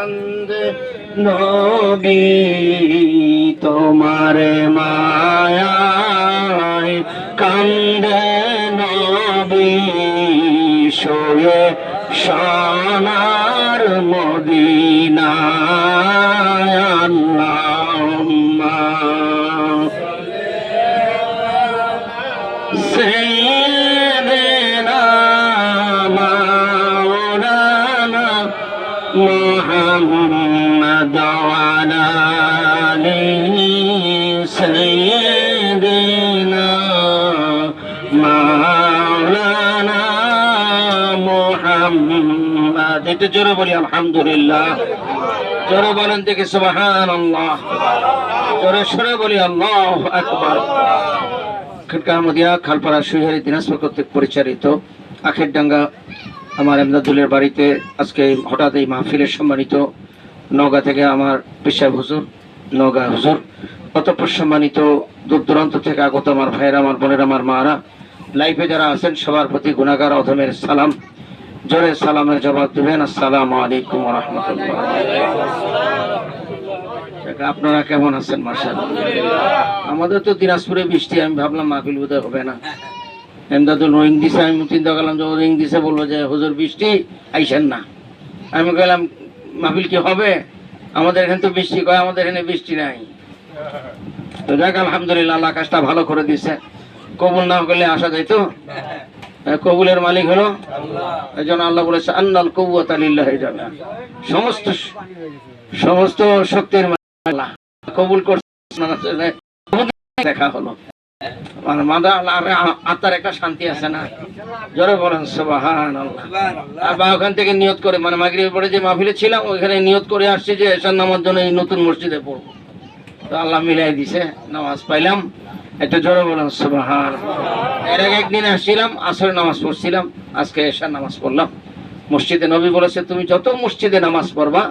কান্দে নবী তোমার মায়ায় কান্দে নবী শোয়ে সোনার মদিনায় আল্লাহুম্মা সাইয়্যিদিনা মাওলানা মুহাম্মদ ওয়া আলা আলিহি সাইয়্যিদিনা মাওলানা মুহাম্মদ। একটু জোরে বলি আলহামদুলিল্লাহ, জোরে বলেন দেখি সুবহানাল্লাহ, জোরে সরে বলি আল্লাহু আকবার। খানকাহমদিয়া খালপাড়া সুইহারি দিনাজপুর কর্তৃক পরিচালিত আখেরডাঙ্গা আমার এমদাদুলের বাড়িতে আজকে হঠাৎ এই মাহফিলের সম্মানিত নওগাঁ থেকে আমার পেশাব হুজুর, নওগাঁ হুজুর, অতঃপর সম্মানিত দূর দূরান্ত থেকে আগত আমার ভাইয়েরা, আমার বোনেরা, আমার মারা, লাইফে যারা আছেন সবার প্রতি গুনাহগার অধমের সালাম, জোরে সালামের জবাব দেবেন আসসালামু আলাইকুম ওয়া রাহমাতুল্লাহ। আপনারা কেমন আছেন? মাশাআল্লাহ, আমাদের তো দিনাজপুরে বৃষ্টি, আমি ভাবলাম মাহফিল বোধহয় হবে না। এমদাদুল রিং দিছে, আমি চিন্তা করলাম যে রিং দিছে, বলবো যে হুজুর বৃষ্টি আইসেন না। আমি গেলাম মাহফিল কি হবে, আমাদের এখানে তো বৃষ্টি, কয় আমাদের এখানে বৃষ্টি নাই। তো যাক আলহামদুলিল্লাহ, আল্লাহ আকাশটা ভালো করে দিছে। কবুল না করলে আসা যাইতো, কবুলের মালিক হলো এই জন্য আল্লাহ বলেছে আন্নাল কুওয়াতা লিল্লাহি জামিআ, সমস্ত শক্তির আল্লাহ কবুল করছে। দেখা হলো মানে মাদা আত্মার একটা শান্তি আছে না, জোরে বলেন সুবহানাল্লাহ। আর বা ওখান থেকে নিয়ত করে মানে মাগরিবের পরে যে মাহফিলে ছিলাম ওইখানে নিয়ত করে আসছি যে এশার নামাজ জন্য এই নতুন মসজিদে পড়বো, তো আল্লাহ মিলাই দিছে, নামাজ পাইলাম। একটু জোরে বলেন সুবহানাল্লাহ। এর আগে একদিন আসছিলাম, আসরের নামাজ পড়ছিলাম, আজকে এশার নামাজ পড়লাম মসজিদে। নবী বলেছে তুমি যত মসজিদে নামাজ পড়বা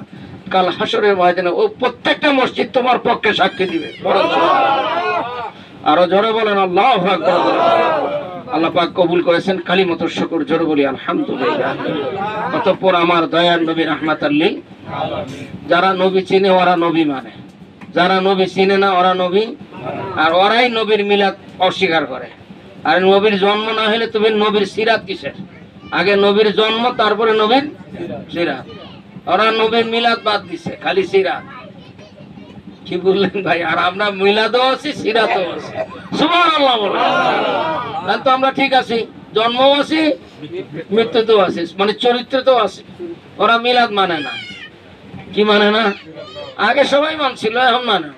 কাল হাসরের ময়দানে ও প্রত্যেকটা মসজিদ তোমার পক্ষে সাক্ষী দিবে। আরো জোরে বলেন আল্লাহু আকবার। আল্লাহ পাক কবুল করেছেন, কালিমাতুর শুকর, জোরে বলি আলহামদুলিল্লাহ। অতঃপর আমার দয়ার নবী রাহমাতাল লিল আলামিন, যারা নবী চিনে ওরা নবী মানে, যারা নবী চিনে না ওরা নবী, আর ওরাই নবীর মিলাদ অস্বীকার করে। আর নবীর জন্ম না হলে তুমি নবীর সিরাত কিসের? আগে নবীর জন্ম, তারপরে নবীর সিরাত। ওরা নবীর মিলাদ বাদ দিছে, খালি সিরাত। কি বললেন ভাই? আর আমরা মিলাদও আছি, সিরাতও আছি। সুবহানাল্লাহ বলেন। তো আমরা ঠিক আছি, জন্মও আছি, মৃত্যুতেও আছি, মানে চরিত্রতেও আছি। ওরা মিলাদ মানে না। কি মানে না? আগে সবাই মানছিল, এখন মানে না।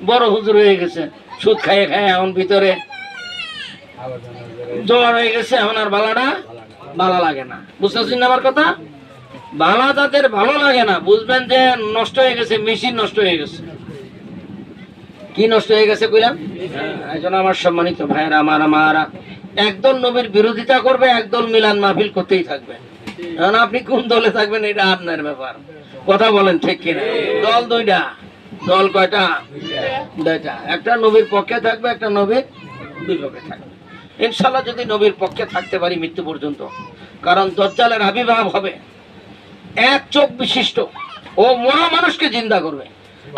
বড় হুজুর হয়ে গেছে, সুদ খাইয়ে খায় এখন ভিতরে জ্বর হয়ে গেছে, এখন আর বালাটা ভালো লাগে না। বুঝতেছেন আমার কথা? বালা তাদের ভালো লাগে না, বুঝবেন যে নষ্ট হয়ে গেছে, মেশিন নষ্ট হয়ে গেছে। কি নষ্ট হয়ে গেছে কইলাম? এই জন্য আমার সম্মানিত ভাইয়েরা, আমারা একদল নবীর বিরোধিতা করবে, একদল মিলাদ মাহফিল করতেই থাকবে। এখন আপনি কোন দলে থাকবেন এটা আপনার ব্যাপার। কথা বলেন ঠিক কিনা? দল দুইটা। দল কয়টা? দুইটা। একটা নবীর পক্ষে থাকবে, একটা নবীর বিপক্ষে থাকবে। ইনশাআল্লাহ যদি নবীর পক্ষে থাকতে পারি মৃত্যু পর্যন্ত, কারণ দাজ্জালের আবির্ভাব হবে এক চোখ বিশিষ্ট, ও মরা মানুষকে জিন্দা করবে।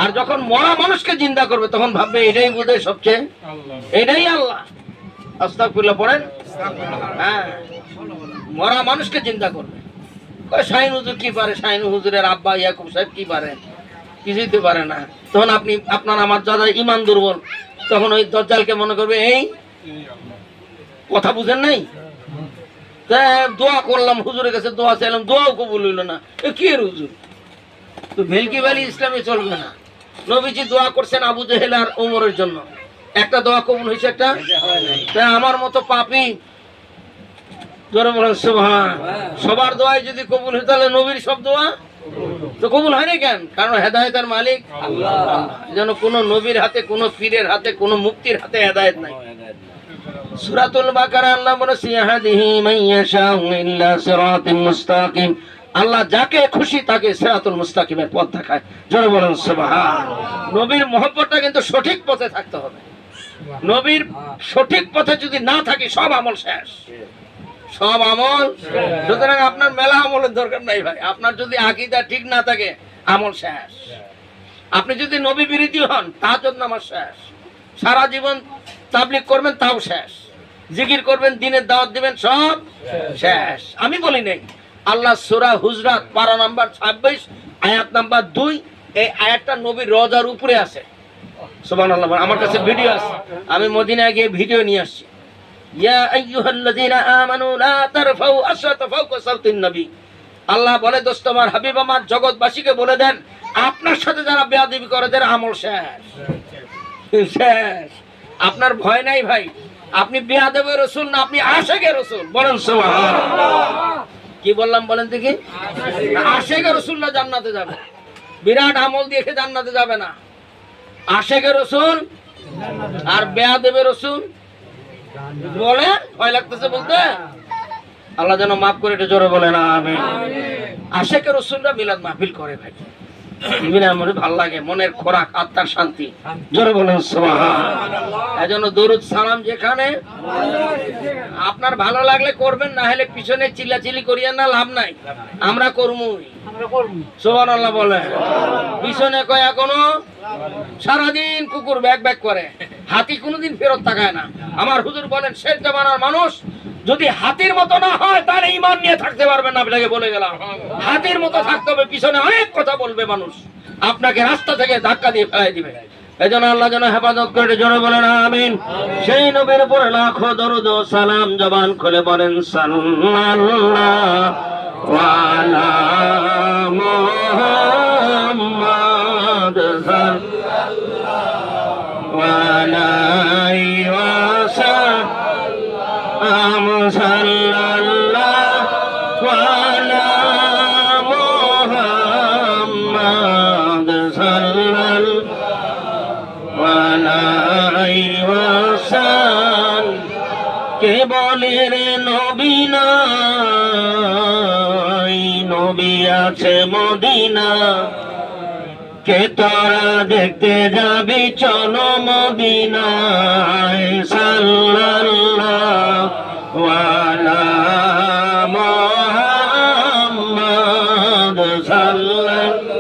আর যখন মরা মানুষকে জিন্দা করবে তখন ভাববে এটাই বোধহয় সবচেয়ে, এটাই আল্লাহ। আস্তাগফিরুল্লাহ পড়েন। হ্যাঁ, মরা মানুষকে জিন্দা করবে। শাহিন হুজুর কি পারে? শাহিন হুজুরের আব্বা ইয়াকুব সাহেব কি পারে? কিছুই তো পারে না। তখন আপনি আপনার আমার যারা ইমান দুর্বল, তখন ওই দাজ্জালকে মনে করবে এই কথা বুঝেন নাই, দোয়া করলাম হুজুরের কাছে, দোয়া চাইলাম, দোয়াও কবুল হইল না, কি হুজুর? তো ভেলকি বালি ইসলামে চলবে না। নবীজি দোয়া করছেন আবু জেহেল আর ওমরের জন্য, একটা দোয়া কবুল হয়েছে, একটা। তাই আমার মতো পাপী, জোরে বলেন সুবহান, সবার দোয়াই যদি কবুল হয় তাহলে নবীর সব দোয়া তো কবুল হয় না কেন? কারণ হেদায়েতের মালিক আল্লাহ। যেন কোন নবীর হাতে, কোন পীরের হাতে, কোন মুক্তির হাতে হেদায়েত নাই। সূরাতুল বাকারা আল্লাহ বলেছে ইয়াহদিহি মাইয়াশাউ ইল্লা সিরাতাল মুস্তাকিম, আল্লাহ যাকে খুশি তাকে সিরাতুল মুস্তাকিমের পথ দেখায়। জোরে বলেন সুবহান। নবীর মহব্বতটা কিন্তু সঠিক পথে থাকতে হবে। নবীর সঠিক পথে যদি না থাকি সব আমল শেষ, সব আমল। সুতরাং আপনার মেলা আমলের দরকার নাই ভাই। আপনার যদি আকীদা ঠিক না থাকে, আমল শেষ। আপনি যদি নবী বিরোধী হন তাহাজ্জুদ নামাজ শেষ, সারা জীবন তাবলীগ করবেন তাও শেষ, জিকির করবেন, দিনের দাওয়াত দিবেন, সব শেষ। আমি বলি নাই, আল্লাহ সূরা হুজরাত পারা নাম্বার 26 আয়াত নাম্বার 2, এই আয়াতটা নবীর রওজার উপরে আছে। সুবহানাল্লাহ। আমার কাছে ভিডিও আছে, আমি মদিনায় গিয়ে ভিডিও নিয়ে আসছি। ইয়া আইয়ুহাল্লাযীনা আমানু লা তারফাউ আসওয়াতা ফাওকা সাওতিন নবী। আল্লাহ বলে, দোস্ত আমার, হাবিব আমার, জগৎবাসীকে বলে দেন, আপনার সাথে যারা বেয়াদবি করে তাদের আমল শেষ শেষ। আপনার ভয় নাই ভাই, আপনি বেয়াদবে রাসূল না, আপনি আশিকে রাসূল। বলেন সুবহানাল্লাহ। কি বললাম বলেন দেখি? আশিকে রাসূল না জান্নাতে যাবে, বিরাট আমল দিয়ে জান্নাতে যাবে না। আশিকে রাসূল আর বেয়াদবে রাসূল। বলে ভয় লাগতেছে বলতে? আল্লাহ যেন মাফ করে, এটা জোরে বলেন আমিন। আশিকে রাসূলরা মিলাদ মাহফিল করে ভাই, আমার ভালো লাগে, মনের খোরাক, আত্মার শান্তি। জোরে বলেন সুবহানাল্লাহ। এজন্য দরুদ সালাম যেখানে আপনার ভালো লাগলে করবেন, না হলে পিছনে চিল্লাচিল্লি করিয়েন না, লাভ নাই। আমরা করবই। সুবহানাল্লাহ বলে। পিছনে কয় এখনো সারাদিন কুকুর ব্যাক ব্যাক করে, হাতি কোনোদিন ফেরত তাকায় না। আমার হুজুর বলেন, শেষ জামানার মানুষ যদি হাতির মতো না হয় তাহলে ঈমান নিয়ে থাকতে পারবেন না। আপনাকে বলে গেলাম, হাতির মতো থাকতে হবে, পিছনে অনেক কথা বলবে মানুষ, আপনাকে রাস্তা থেকে ধাক্কা দিয়ে ফেলাই দিবে। এজন্য আল্লাহ যেন হেফাজত করে, জোরে বলেন আমিন। সেই নবীর উপর লাখো দরুদ ও সালাম, জবান খুলে বলেন সাল্লাল্লাহু আলা মুহাম্মাদ সাল্লাল্লাহু আলাইহি ওয়াসাল্লাম, সাল্লাল্লাহু আলা মুহাম্মাদ সাল্লাল্লাহু আলাইহি ওয়াসাল্লাম। কে বলে রে নবী নাই, নবী আছে মদিনা, কে তোরা দেখতে যাবি, চলো মদিনায়। সাল্লাল্লাহু আলা মুহাম্মাদ সাল্লাল্লাহু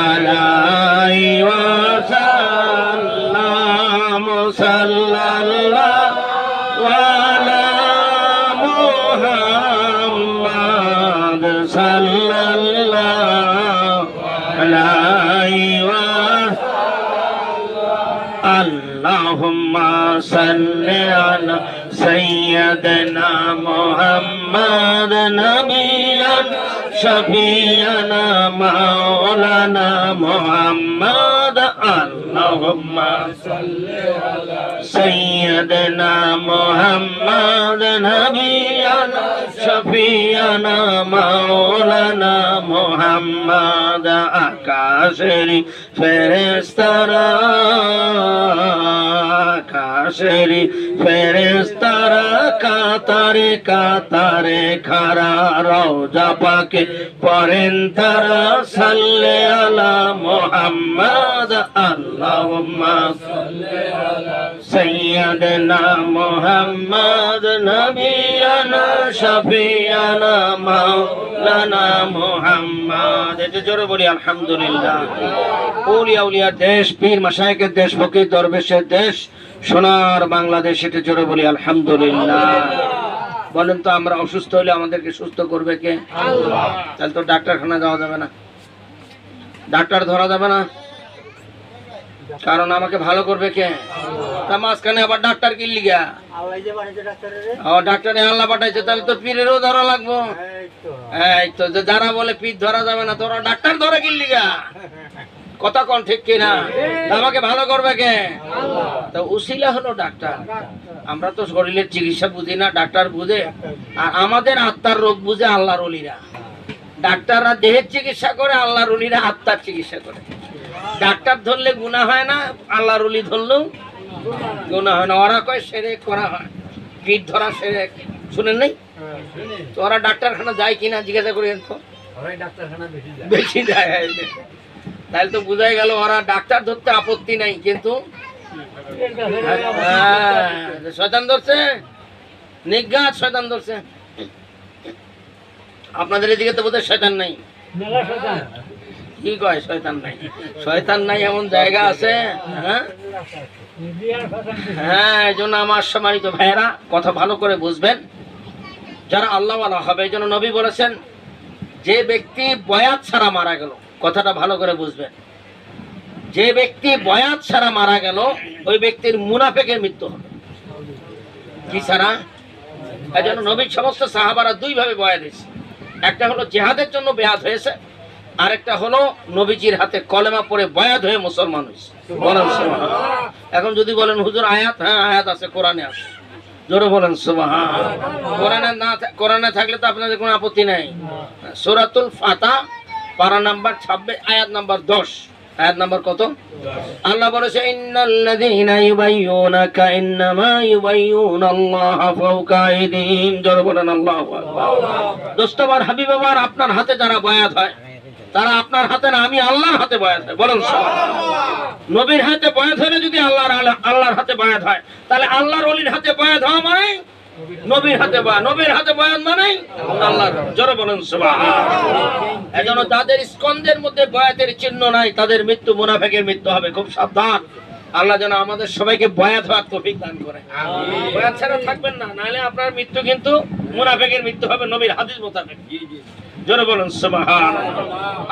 আলাইহি ওয়াসাল্লাম, সাল্লাল্লাহু আলা মুহাম্মাদ সাল্লাল্লাহু আলাইহি ওয়াসাল্লাম। আল্লাহুম্মা সাল্লি আলা সাইয়্যিদিনা মুহাম্মাদ নাবিয়ান শাফিয়ানা মাওলানা মুহাম্মাদ। আল্লাহুম্মা সাল্লি আলা সাইয়্যিদিনা মুহাম্মাদ নাবিয়ানা শাফিয়ানা মাওলানা মুহাম্মাদ। আকাশের ফেরেশতারা, আকাশের ফেরেশতারা কাতারে কাতারে খাড়া, রওজা পাকে পড়েন তারা, সাল্লি আলা মুহাম্মাদ। আল্লাহুম্মা সাল্লি আলা সাইয়্যিদিনা মুহাম্মাদ নাবিয়ানা শাফিয়ানা মাওলানা মুহাম্মাদ। এটা জোরে বলি আলহামদুলিল্লাহ। আউলিয়া উলিয়ার দেশ, পীর মাশায়েখের দেশ, ফকির দরবেশের দেশ, সোনার বাংলাদেশ। এটা জোরে বলি আলহামদুলিল্লাহ। বলেন তো, আমরা অসুস্থ হলে আমাদেরকে সুস্থ করবে কে? আল্লাহ। তাহলে তো ডাক্তারখানা যাওয়া যাবে না, ডাক্তার ধরা যাবে না, কারণ আমাকে ভালো করবে কে? তা মাঝখানে আবার ডাক্তার কি লিগা? ডাক্তারে আল্লাহ পাঠাইছে, তাহলে তো পীরেরও ধরা লাগবো। এই তো যারা বলে পীর ধরা যাবে না, তোরা ডাক্তার ধরে কি লিগা? কথা কোন ঠিক কিনা? আমাকে ভালো করবে কে? তো উসিলা হলো ডাক্তার। আমরা তো শরীরের চিকিৎসা বুঝি না, ডাক্তার বুঝে। আর আমাদের আত্মার রোগ বুঝে আল্লাহর ওলিরা। ডাক্তাররা দেহের চিকিৎসা করে, আল্লাহর ওলিরা আত্মার চিকিৎসা করে। ডাক্তার ধরলে গুনাহ হয় না, আল্লাহর ওলি ধরলেও গুনাহ হয় না। ওরা কয় শিরক করা হয়, পীর ধরা শিরক। শুনেন নাই? তো ওরা ডাক্তারখানা যায় কিনা জিজ্ঞাসা করেন তো। বেশি যায়। তাহলে তো বোঝাই গেল ওরা ডাক্তার ধরতে আপত্তি নাই, কিন্তু শয়তান ধরছে, নিজ্ঞাত শয়তান ধরছে। আপনাদের এদিকে তো বোধহয় শয়তান নাই, কি কয় শয়তান নাই? শয়তান নাই এমন জায়গা আছে? হ্যাঁ হ্যাঁ, এই জন্য আমার সম্মানিত ভাইয়েরা কথা ভালো করে বুঝবেন, যারা আল্লাহওয়ালা হবে। এই জন্য নবী বলেছেন, যে ব্যক্তি বয়াত ছাড়া মারা গেল, কথাটা ভালো করে বুঝবেন, যে ব্যক্তি বয়াত ছাড়া মারা গেল ওই ব্যক্তির মুনাফিকের মৃত্যু হবে। কি ছাড়া? এই জন্য নবীর সমস্ত সাহাবারা দুই ভাবে বয়াত হয়েছে। একটা হলো জিহাদের জন্য বেয়াত হয়েছে, আরেকটা হলো নবীজির হাতে কলেমা পড়ে বয়াত হয়ে মুসলমান হয়েছে। বলেন সুবহানাল্লাহ। এখন যদি বলেন হুজুর আয়াত, হ্যাঁ আয়াত আছে, কোরআনে আছে, জোরে বলেন সুবহানাল্লাহ। কোরআনে থাকলে তো আপনাদের কোনো আপত্তি নাই। সূরাতুল ফাতহ পারা নাম্বার 26 আয়াত নাম্বার 10। আয়াত নাম্বার কত? আল্লাহ বলেছে, ইন্নাল্লাযীনা ইউবাইয়ুনাকা ইন্নামা ইউবাইয়ুনাল্লাহা ফাওকা আইদিহিম। জোরে বলেন আল্লাহু আকবার। দোস্ত আমার, হাবিব আমার, আপনার হাতে যারা বয়াত হয় তারা আপনার হাতে না, আমি আল্লাহর হাতে বয়াত হয়। বলেন সুবহানাল্লাহ। নবীর হাতে বয়াত হলে যদি আল্লাহর হাতে বয়াত হয়, তাহলে আল্লাহর ওলির হাতে বয়াত হওয়া মানে নবীর হাতে বয়াত, নবীর হাতে বয়াত মানে আল্লাহর। জোরে বলেন সুবহানাল্লাহ। এজন্য তাদের স্কন্ধের মধ্যে বয়াতের চিহ্ন নাই, তাদের মৃত্যু মুনাফিকের মৃত্যু হবে। খুব সাবধান। আল্লাহ যেন আমাদের সবাইকে বয়াত হওয়ার তৌফিক দান করে। বয়াত ছাড়া থাকবেন না, নাহলে আপনার মৃত্যু কিন্তু মুনাফিকের মৃত্যু হবে নবীর হাদিস মোতাবেক। জোরে বলেন সুবহানাল্লাহ।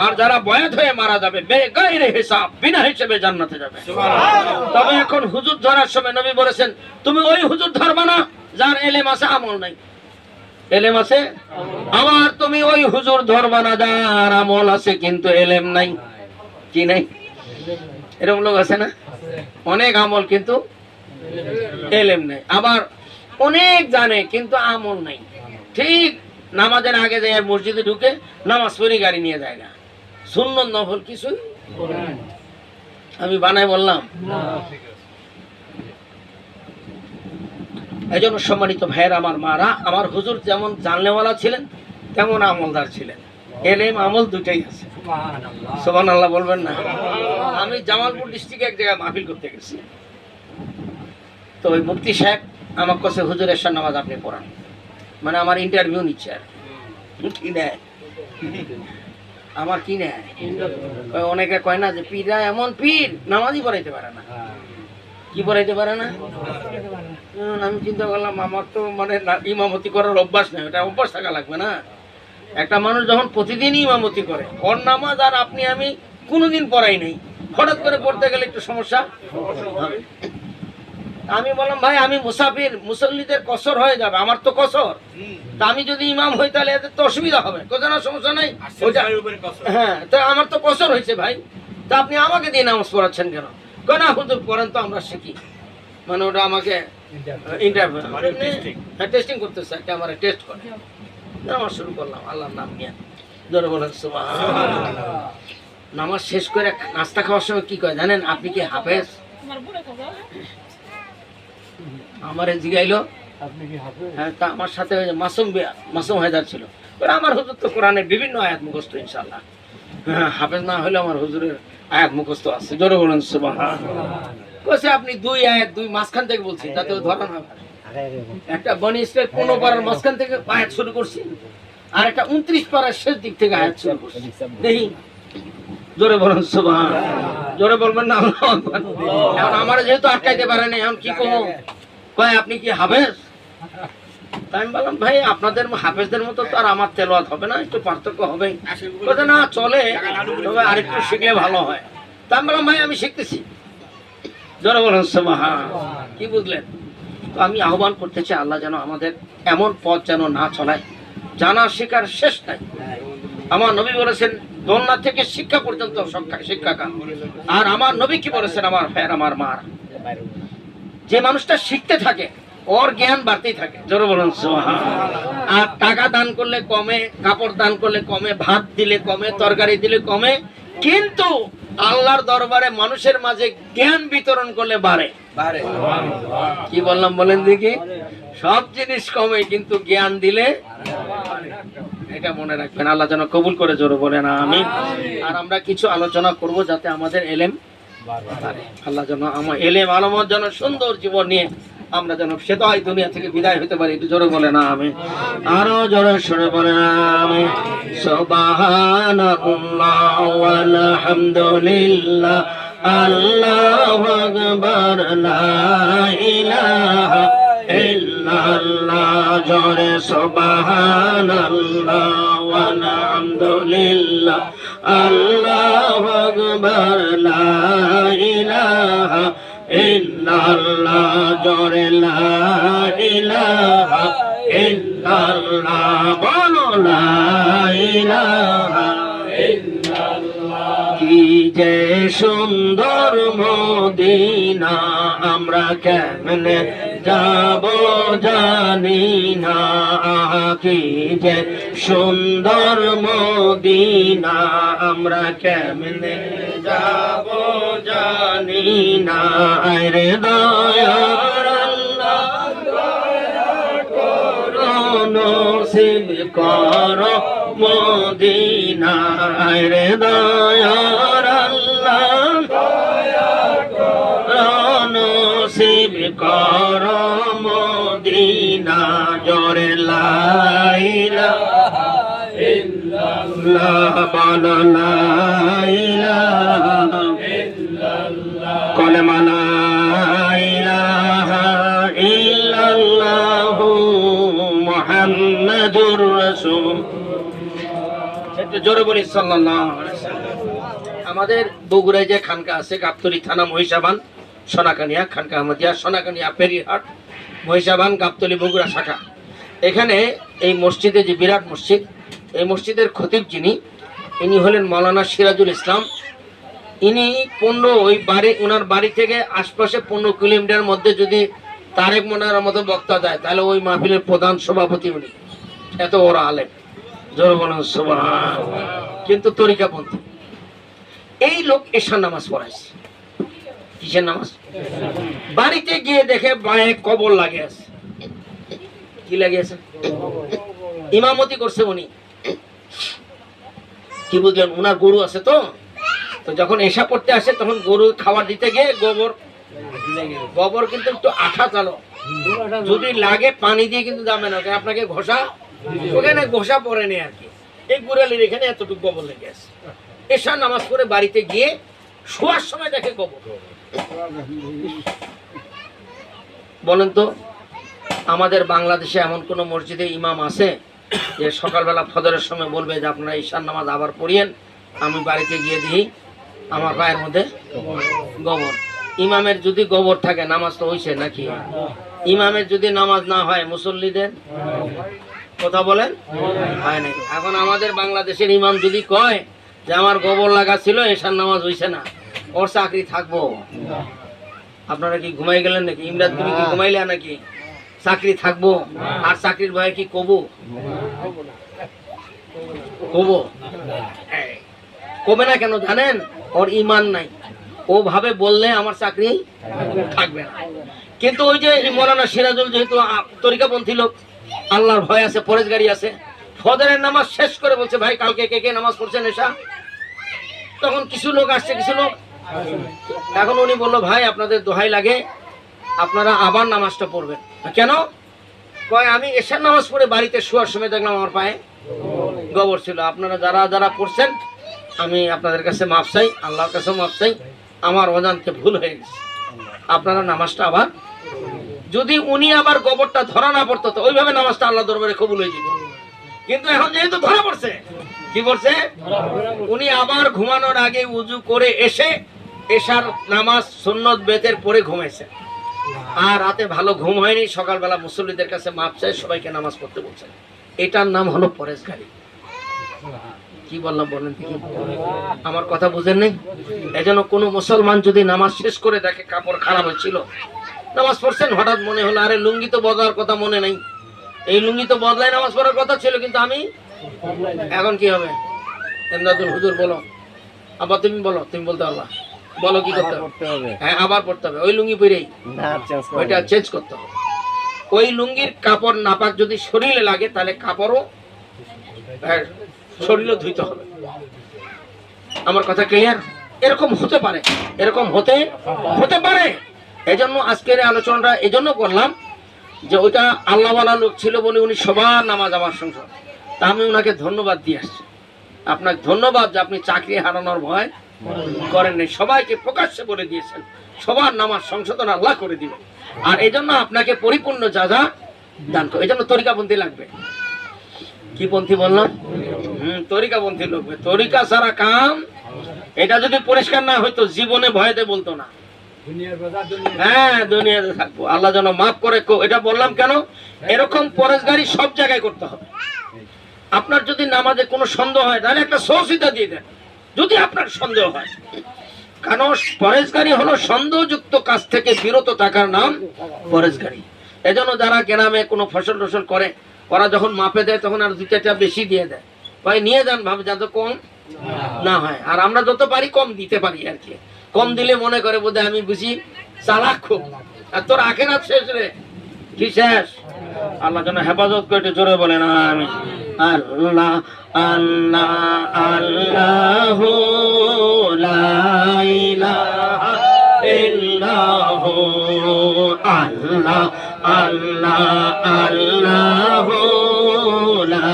আর যারা বয়াত হয়ে মারা যাবে বেগাইরে হিসাব, বিনা হিসেবে জান্নাতে যাবে। তবে এখন হুজুর ধরার সময় নবী বলেছেন, তুমি ওই হুজুর ধরবা না যার এলেম আছে আমল নাই। এলেম আছে, আবার তুমি ওই হুজুর ধরবা না যার আমল আছে কিন্তু এলেম নাই। কি নাই? এরকম লোক আছে না? অনেক আমল কিন্তু এলেম নাই, আবার অনেক জানে কিন্তু আমল নাই। ঠিক নামাজের আগে যায় মসজিদে ঢুকে নামাজ পড়ে গাড়ি নিয়ে যায় না, সুন্নত নফল কিছু আমি বানাই বললাম। এই জন্য সম্মানিত ভাইয়ের আমার মারা, আমার হুজুর যেমন জানলেওয়ালা ছিলেন তেমন আমলদার ছিলেন। এলেম আমল দুটাই আছে। সুবহানাল্লাহ বলবেন না? আমি জামালপুর ডিস্ট্রিক্টে এক জায়গায় মাহফিল করতে গেছি, তো ওই মুফতি সাহেব আমার কাছে, হুজুর এশার নামাজ আপনি পড়ান, মানে আমার ইন্টারভিউ নিচ্ছে। আর কি নেয় আমার, কি নেয়? অনেকে কয় না যে পীররা এমন পীর নামাজই পড়াইতে পারে না। কি পড়াইতে পারে না? আমি চিন্তা করলাম, আমার তো মানে ইমামতি করার অভ্যাস নেই, এটা অভ্যাস থাকা লাগবে না। একটা মানুষ যখন প্রতিদিনই ইমামতি করে, ওর নামাজ আর আপনি আমি কোনোদিন পড়াই নাই, হঠাৎ করে পড়তে গেলে একটু সমস্যা। আমি বললাম, ভাই আমি মুসাফির, মুসল্লিদের কসর হয়ে যাবে, আমার তো কসর, তা আমি যদি ইমাম হই তাহলে এদের তো অসুবিধা হবে। কোথাও না সমস্যা নাই, হ্যাঁ তো আমার তো কসর হয়েছে ভাই, তা আপনি আমাকে দিয়ে নামাজ পড়াচ্ছেন কেন? কেন হুজুর পড়েন তো আমরা শিখি, মানে ওটা আমাকে ইন্টারভিউ টেস্টিং করতেছে, একটা আমার টেস্ট করে। নামাজ শুরু করলাম আল্লাহর নাম নিয়ে, জোরে বলেন সুবহানাল্লাহ। নামাজ শেষ করে নাস্তা খাওয়ার সময় কি কয় জানেন? আপনি কি হাফেজ? আমারে জিগাইলো, হ্যাঁ, তা আমার সাথে মাসুম হায়দার ছিল। আমার হুজুর তো কোরআনের বিভিন্ন আয়াত মুখস্থ, ইনশাআল্লাহ। হ্যাঁ, হাফেজ না হলে আমার হুজুরের আয়াত মুখস্থ আছে। জোরে বলেন সুবহানাল্লাহ। কইছে আপনি দুই আয়াত দুই মাঝখান থেকে বলছি, তাতে ধরা না। একটা বনি ইসরাইল 15 পারার মাঝখান থেকে আয়াত শুরু করছি, আর একটা 29 পারার শেষ দিক থেকে আয়াত শুরু করছি। দেখি, জোরে বলেন সুবহানাল্লাহ। জোরে বলবেন না আল্লাহু আকবার। এখন আমার যেহেতু আটকাইতে পারে না, এখন কি করব? কয় আপনি কি হাফেজ? তাই আমি বললাম, ভাই আপনাদের হাফেজদের মতো তো আর আমার তেলাওয়াত হবে না, একটু পার্থক্য হবে। কথা না চলে, তবে আরেকটু শিখলে ভালো হয়। তাই আমি বললাম, ভাই আমি শিখতেছি। জোরে বলেন সুবহানাল্লাহ। কি বুঝলেন? তো আমি আহ্বান করতে চাই, আল্লাহ যেন আমাদের এমন পথ যেন না চলায়, জানা শেখার শেষ নাই। আমার নবী বলেছেন দোলনা থেকে শিক্ষা পর্যন্ত শিক্ষাকাল। আর আমার নবী কি বলেছেন? আমার ভাইয়ের আমার মার, যে মানুষটা শিখতে থাকে ওর জ্ঞান বাড়তেই থাকে। জোরে বলেন সুবহানাল্লাহ। আর টাকা দান করলে কমে, কাপড় দান করলে কমে, ভাত দিলে কমে, তরকারি দিলে কমে, কিন্তু আল্লাহর দরবারে মানুষের মাঝে জ্ঞান বিতরণ করলে বাড়ে। কি বললাম বলেন দেখি? সব জিনিস কমে, কিন্তু জ্ঞান দিলে, এটা মনে রাখবেন। আল্লাহ যেন কবুল করে, জোরে বলেন আমিন। আর আমরা কিছু আলোচনা করব যাতে আমাদের এলেম বাড়ে। আল্লাহ যেন আমার এলেম আলমত যেন সুন্দর জীবন নিয়ে আমরা যেন সে তো এই দুনিয়া থেকে বিদায় হতে পারি। একটু জোরে বলে না আমি, আরো জোরে শুনে বলে না আমি। সুবহানাল্লাহ ওয়ালহামদুলিল্লাহ আল্লাহু আকবার লা ইলাহা ইল্লাল্লাহ। জোরে সুবহানাল্লাহ ওয়ালহামদুলিল্লাহ আল্লাহু আকবার লা ইলাহা ইল্লাল্লাহ। জোরে লা ইলাহা ইল্লাল্লাহ, বলো লা ইলাহা ইল্লাল্লাহ। কি যে সুন্দর মদিনা, আমরা কেমনে যাব জানি না। কি যে সুন্দর মদিনা, আমরা কেমনে যাব জানি না। রে দয়ার আল্লাহ দয়া করো, নসিব করো মদিনা। রে দয়ার আল্লাহ দয়া করো, নসিব করো মদিনা। জোরে লা ইলাহা ইল্লাল্লাহ, বলো লা ইলাহা ইল্লাল্লাহ, কলেমা লা ইলাহা ইল্লাল্লাহু মুহাম্মাদুর রাসূল। একটু জোরে বলি সাল্লাল্লাহু আলাইহি ওয়াসাল্লাম। আমাদের বগুড়ায় যে খানকা আছে, গাবতলী থানা, মহিষাবান, সোনাকানিয়া খানকা আহমদিয়া, সোনাকানিয়া পেরিহাট, মহিষাবান, গাবতলী, বগুড়া শাখা। এখানে এই মসজিদে, যে বিরাট মসজিদ, এই মসজিদের খতিব যিনি, ইনি হলেন মাওলানা সিরাজুল ইসলাম। ইনি 15 ওই বাড়ি, ওনার বাড়ি থেকে আশপাশে 15 কিলোমিটার মধ্যে যদি তারেক মোনার মতো বক্তা যায়, তাহলে ওই মাহফিলের প্রধান সভাপতি উনি। এত বড় আলেম, জোরে বলেন সুবহানাল্লাহ। কিন্তু তরিকাপন্থী। এই লোক এশার নামাজ পড়াইছে। কিসের নামাজ? বাড়িতে গিয়ে দেখে বাঁয়ে কবর লাগে আছে। কি লাগে আছে? ইমামতি করছে উনি। কি বুঝলেন? উনার গরু আছে তো, তো যখন এশা পড়তে আসে তখন গরু খাবার দিতে গিয়ে গোবর কিন্তু একটু আঠা চালো, যদি লাগে পানি দিয়ে কিন্তু যাবে না, আপনাকে ঘষা, ওখানে ঘষা পড়ে নেই আর কি। এই গুড়ালির এখানে এতটুকু গোবর লেগে আছে। এশার নামাজ পড়ে বাড়িতে গিয়ে শোয়ার সময় দেখে গোবর। বলেন তো, আমাদের বাংলাদেশে এমন কোন মসজিদে ইমাম আছে যে সকালবেলা ফজরের সময় বলবে যে আপনারা ঈশার নামাজ আবার পড়িয়েন, আমি বাড়িতে গিয়ে দিই আমার পায়ের মধ্যে গোবর? ইমামের যদি গোবর থাকে নামাজ তো হইছে নাকি? ইমামের যদি নামাজ না হয় মুসল্লিদের কথা বলেন হয় নাই। এখন আমাদের বাংলাদেশের ইমাম যদি কয় যে আমার গোবর লাগা ছিল, ঈশার নামাজ হইছে না, ওর চাকরি থাকবো? আপনারা কি ঘুমাই গেলেন নাকি? ইমরান তুমি কি ঘুমাইলে নাকি? চাকরি থাকবো? আর চাকরির ভয়ে কি কবো? কবো? কবে না কেন জানেন? ওর ইমান নাই। ও ভাবে বললে আমার চাকরি থাকবে না। কিন্তু ওই যে মৌলানা সিরাজুল যেহেতু তরিকাপন্থী লোক, আল্লাহর ভয় আছে, পরেশগারি আছে, ফজরের নামাজ শেষ করে বলছে ভাই কালকে কে কে নামাজ পড়ছেন এশা? তখন কিছু লোক আসছে, কিছু লোক। এখন উনি বললো ভাই আপনাদের দোহাই লাগে, আপনারা আবার নামাজটা পড়বেন। কেন? কয় আমি এশার নামাজ পড়ে বাড়িতে শোয়ার সময় দেখলাম আমার পায়ে গোবর ছিল। আপনারা যারা যারা পড়ছেন আমি আপনাদের কাছে মাফ চাই, আল্লাহর কাছে মাফ চাই, আমার অজান্তে ভুল হয়ে গেছে, আপনারা নামাজটা আবার। যদি উনি আবার গোবরটা ধরা না পড়তো তো ওইভাবে নামাজটা আল্লাহ দরবারে কবুল হয়ে যেত। কিন্তু এখন যেহেতু ধরা পড়ছে, কি করছে? উনি আবার ঘুমানোর আগে উজু করে এসে এশার নামাজ সুন্নত বেতের পরে ঘুমাইছে, আর রাতে ভালো ঘুম হয়নি। সকালবেলা মুসল্লিদের কাছে মাপ চাই, সবাইকে নামাজ পড়তে বলছেন। এটার নাম হলো পরেশগারি। কি বললাম বলেন? আমার কথা বুঝেন নাই? এজন্য কোনো মুসলমান যদি নামাজ শেষ করে দেখে কাপড় খারাপ হচ্ছিল, নামাজ পড়ছেন, হঠাৎ মনে হলো আরে লুঙ্গি তো বদলার কথা মনে নাই, এই লুঙ্গি তো বদলাই নামাজ পড়ার কথা ছিল, কিন্তু আমি এখন কি হবে? এমদাদুল হুজুর বলো, আবার তুমি বলো, তুমি বলতে পারবা, বলো কি করতে হবে? হ্যাঁ আবার পড়তে হবে। ওই লুঙ্গি পরেই ওইটা চেঞ্জ করতে হবে। ওই লুঙ্গির কাপড় নাপাক যদি শরীরে লাগে তাহলে কাপড়ও শরীরও ধুইতে হবে। আমার কথা ক্লিয়ার? এরকম হতে পারে, এরকম হতে পারে। এই জন্য আজকের এই আলোচনাটা এই জন্য করলাম যে ওইটা আল্লাহওয়ালা লোক ছিল বলে উনি সবার নামাজ আমার সংসদ, তা আমি ওনাকে ধন্যবাদ দিয়ে আসছি। আপনাকে ধন্যবাদ যে আপনি চাকরি হারানোর ভয় করেননি, সবাইকে প্রকাশ্যে বলে দিয়েছেন সবার নামাজ সংশোধন আল্লাহ করে দিবেন। আর এই জন্য আপনাকে পরিপূর্ণ যাজা দান করে। এই জন্য তরিকাপন্থী লাগবে। কি পন্থী বললাম? তরিকাপন্থী লাগবে। তরিকা ছাড়া কাম, এটা যদি পরিষ্কার না হইতো জীবনে ভয়তে বলতো না। হ্যাঁ, দুনিয়াতে থাকবো, আল্লাহ যেন মাফ করে। এটা বললাম কেন, এরকম পরেশগারি সব জায়গায় করতে হবে। আপনার যদি নামাজে কোনো সন্দেহ হয় তাহলে একটা সহসিতা দিয়ে দেন যদি আপনার সন্দেহ হয়। কারণ পরেশগারি হলো সন্দেহযুক্ত কাজ থেকে বিরত থাকার নাম পরেশগারি। এজন্য যারা গ্রামে কোনো ফসল টসল করে, ওরা যখন মাপে দেয় তখন আর 2-4টা বেশি দিয়ে দেয়, ভাই নিয়ে যান, ভাবে যাতে কম না হয়। আর আমরা যত পারি কম দিতে পারি আর কি। কম দিলে মনে করে বোধহয় আমি বুঝি চালাক খুব, আর তোর আখেরাত শেষ রে। কি শেষ? আল্লাহ যেন হেফাজত করে, জোরে বলেন আমি। আল্লাহ আল্লাহ আল্লাহ লা ইলাহা ইল্লাহু, আল্লাহ আল্লাহ আল্লাহ লা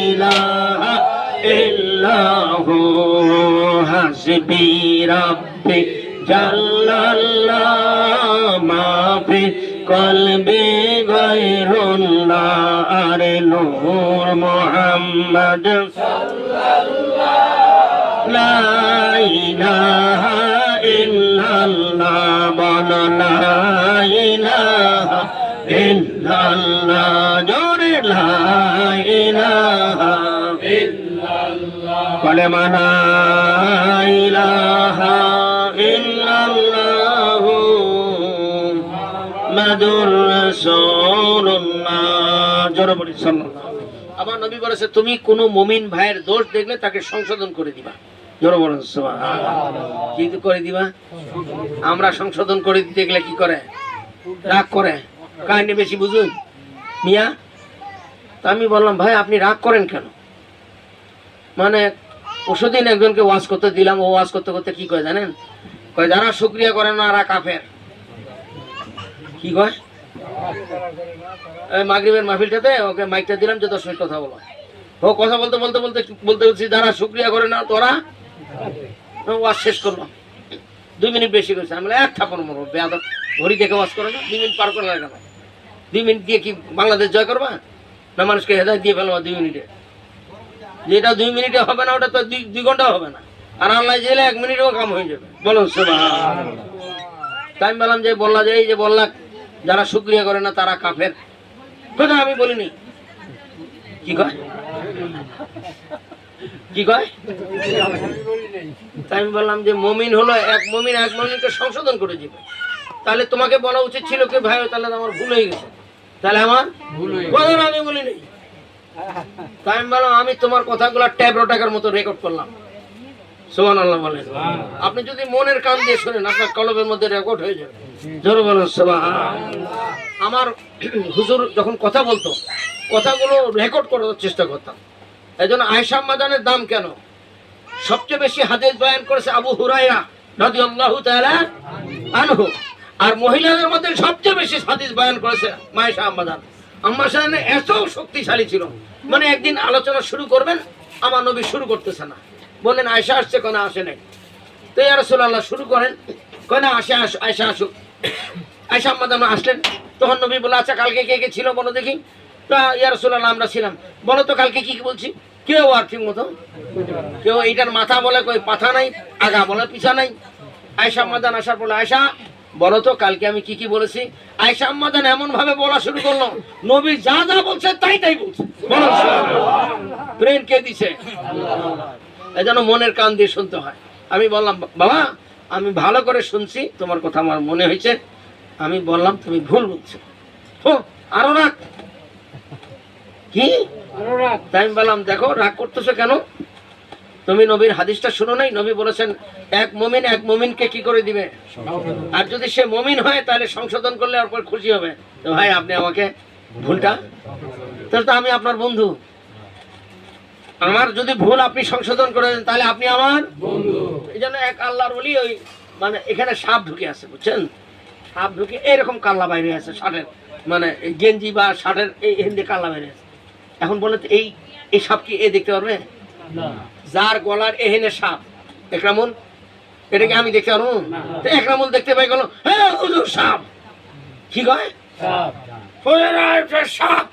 ইলাহা ইল্লাহু, হাসবি রাব্বি জাল্লাল্লাহ মা ফি কলবি গায়রুল্লাহ, আরে নূর মুহাম্মদ সাল্লাল্লাহু লা ইলাহা ইল্লাল্লাহ, বল লা ইলাহা ইল্লাল্লাহ, জোরে লা ইলাহা ইল্লাল্লাহ, কালেমা লা ইলাহা ইল্লাল্লাহ মুহাম্মাদুর রাসূলুল্লাহ, জোরে বলি সাল্লাল্লাহু। আমার নবী বলেছে তুমি কোন মুমিন ভাইয়ের দোষ দেখলে তাকে সংশোধন করে দিবা, জোরে বলেন সুবহানাল্লাহ। কি করে দিবা? আমরা সংশোধন করে দিতে গেলে কি করে? রাগ করে, কাহিনী বেশি বুঝুন মিয়া। তা আমি বললাম ভাই আপনি রাগ করেন কেন? মানে পরশুদিন একজনকে ওয়াজ করতে দিলাম, ও ওয়াজ করতে করতে কি কয় জানেন? কয় যারা শুকরিয়া করে না এরা কাফের। কি কয়? মাগরিবের মাহফিলটাতে ওকে মাইকটা দিলাম যে 10 মিনিট কথা বলো। ও কথা বলতে বলতে বলতে বলতে বলছি যারা শুকরিয়া করে না তোরা, ওয়াজ শেষ করলাম। 2 মিনিট বেশি করেছে। আমি এক থাপড় মারবো, বেয়াদব। ঘড়ি দেখে ওয়াজ করে না, 2 মিনিট পার করে লাগে না। 2 মিনিট দিয়ে কি বাংলাদেশ জয় করবা? না মানুষকে হেদায়েত দিয়ে ফেলবা 2 মিনিটে? যেটা 2 মিনিটে হবে না ওটা তো 2 ঘন্টা হবে না। আর আল্লাহ জেলে 1 মিনিটেও কাম হয়ে যাবে। বলো সুবহানাল্লাহ। তাই আমি বললাম যে বললা যে এই যে বললা যারা শুকরিয়া করে না তারা কাফের, কথা আমি বলিনি। কি কয়? কি কয়? তাই আমি বললাম যে মুমিন হলো এক মুমিন এক মুমিনকে সংশোধন করে দিবে। তাহলে তোমাকে বলা উচিত ছিল কি ভাই তাহলে আমার ভুল হয়ে গেছে, তাহলে আমার ভুল হয়ে গেছে, আমি বলিনি। তাই আমি বললাম আমি তোমার কথাগুলো ট্যাপ রটাকার মতো রেকর্ড করলাম। সুবহানাল্লাহ বলেন। আপনি যদি মনের কান দিয়ে শুনেন আপনার কলবের মধ্যে রেকর্ড হয়ে যাবে। জোরে বলেন সুবহানাল্লাহ। আমার হুজুর যখন কথা বলতো কথাগুলো রেকর্ড করার চেষ্টা করতাম। এইজন্য আয়েশা আম্মাজানের দাম কেন? সবচেয়ে বেশি হাদিস বয়ান করেছে আবু হুরায়রা রাদিয়াল্লাহু তাআলা আনহু। আর মহিলাদের মধ্যে সবচেয়ে বেশি হাদিস বয়ান করেছে আয়েশা আম্মাজান। আম্মা জান এত শক্তিশালী ছিল, মানে একদিন আলোচনা শুরু করবেন আমার নবী শুরু করতেছে না, বললেন আয়েশা আসছে, কোন আসে নাই। তো ইয়া রাসূলুল্লাহ শুরু করেন, কোন আসে আয়েশা আসুক। আয়েশা আম্মাজান আসলেন, তখন নবী বলে আচ্ছা কালকে কে কে ছিল বলো দেখি। তো ইয়া রাসূলুল্লাহ আমরা ছিলাম। বলো তো কালকে কি বলছি? কেউ আর ঠিক মতো কেউ এইটার মাথা বলে কই পাথা নাই, আগা বলে পিছা নাই। আয়েশা আম্মাজান আসার পরে আয়েশা বলো তো কালকে আমি কি কি বলেছি? আয়েশা আম্মাজান এমন ভাবে বলা শুরু করলো নবী যা যা বলছে তাই তাই বলছে। বলো ব্রেন কে দিছে? এই জন্য মনের কান দিয়ে শুনতে হয়। আমি বললাম বাবা আমি ভালো করে শুনছি, তোমার কথা আমার মনে হয়েছে, আমি বললাম তুমি ভুল বলছো। আরো রাগ কি? তাই আমি বললাম দেখো রাগ করতেছো কেন? তুমি নবীর হাদিসটা শুনো নাই? নবী বলেছেন এক মুমিনকে কি করে দিবে, আর যদি সে মুমিন হয় তাহলে সংশোধন করলে আর পর খুশি হবে। তো ভাই আপনি আমাকে ভুলটা, তাহলে তো আমি আপনার বন্ধু, আমার যদি ভুল আপনি সংশোধন করে দেন তাহলে আপনি আমার বন্ধু। এই জন্য এক আল্লাহর ওলি ওই মানে এখানে সাপ ঢুকে আছে বুঝছেন, সাপ ঢুকে এরকম কাল্লা বাইরে আছে শার্টের, মানে এই গেঞ্জি বা শার্টের এই হিন্দি কাল্লা বাইরে আছে। এখন বলে তো এই এই সাপ কি এ দেখতে পারবে? যার গলার এহেনে সাপ, একরামুল, এটা কি আমি দেখতে পারবো? তো একরামুল দেখতে পাই গেল, হ্যাঁ হুজুর সাপ। কি কয়? সাপ।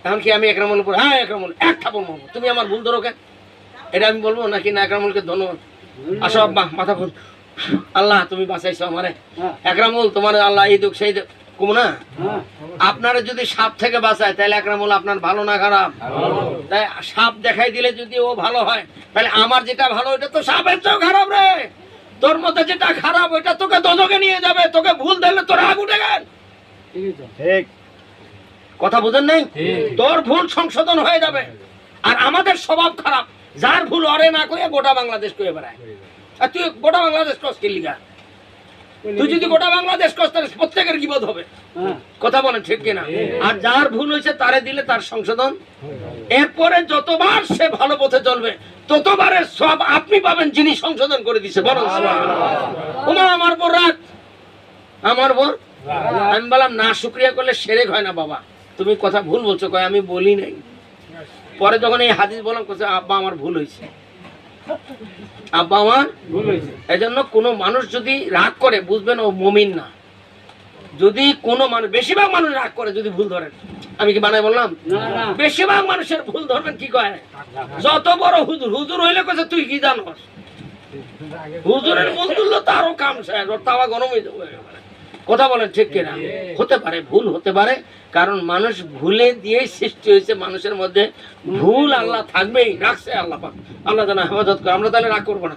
এখন কি আমি একরামুল উপর, হ্যাঁ একরামুল এক থাপড় মারবো, তুমি আমার ভুল ধরো কেন? এটা আমি বলবো নাকি না একরামুলকে ধন্যবাদ, আসো আব্বা মাথা ফুল, আল্লাহ তুমি বাঁচাইছো আমারে, একরামুল তোমার আল্লাহ এই দুঃখ সেই কম না। আপনারা যদি সাপ থেকে বাঁচায় তাহলে একরামুল আপনার ভালো না খারাপ? তাই সাপ দেখাই দিলে যদি ও ভালো হয়, তাহলে আমার যেটা ভালো ওইটা তো সাপের চেয়েও খারাপ রে। তোর মধ্যে যেটা খারাপ ওইটা তোকে দোজখে নিয়ে যাবে, তোকে ভুল দিলে তোর আগ উঠে গেল। ঠিক কথা বুঝেন নাই? তোর ভুল সংশোধন হয়ে যাবে। আর আমাদের স্বভাব খারাপ, যার ভুল অরে না করে গোটা বাংলাদেশ করে বেড়ায়। আর তুই গোটা বাংলাদেশ কস কি লিগা? তুই যদি গোটা বাংলাদেশ কস তাহলে প্রত্যেকের বিপদ হবে। কথা বলেন ঠিক কিনা? আর যার ভুল হয়েছে তারে দিলে তার সংশোধন, এরপরে যতবার সে ভালো পথে চলবে ততবারের সব আপনি পাবেন যিনি সংশোধন করে দিছে। বলেন ওমা আমার বর রাখ, আমার বর। আমি বললাম না শুকরিয়া করলে সেরেক হয় না বাবা, তুমি কথা ভুল বলছো। কয় আমি বলি নাই। পরে যখন এই হাদিস বললাম কোথায়, আব্বা আমার ভুল হয়েছে, আব্বা আমার ভুল হয়েছে। এই জন্য কোনো মানুষ যদি রাগ করে বুঝবেন ও মুমিন না। যদি কোনো মানুষ, বেশিরভাগ মানুষ রাগ করে যদি ভুল ধরেন, আমি কি বানাই বললাম? বেশিরভাগ মানুষের ভুল ধরবেন কি কয়, যত বড় হুজুর, হুজুর হইলে কোথায় তুই কি জানোস, হুজুরের ভুল তুললো তারও কাম শেষ, ওর তাওয়া গরম হয়ে যাবে। কথা বলেন ঠিক কিনা? হতে পারে ভুল হতে পারে, কারণ মানুষ ভুলে দিয়েই সৃষ্টি হয়েছে। মানুষের মধ্যে ভুল আল্লাহ থাকবেই, রাখছে আল্লাহ পাক। আল্লাহ যেন হেফাজত করে। আমরা তাহলে রাগ করবো না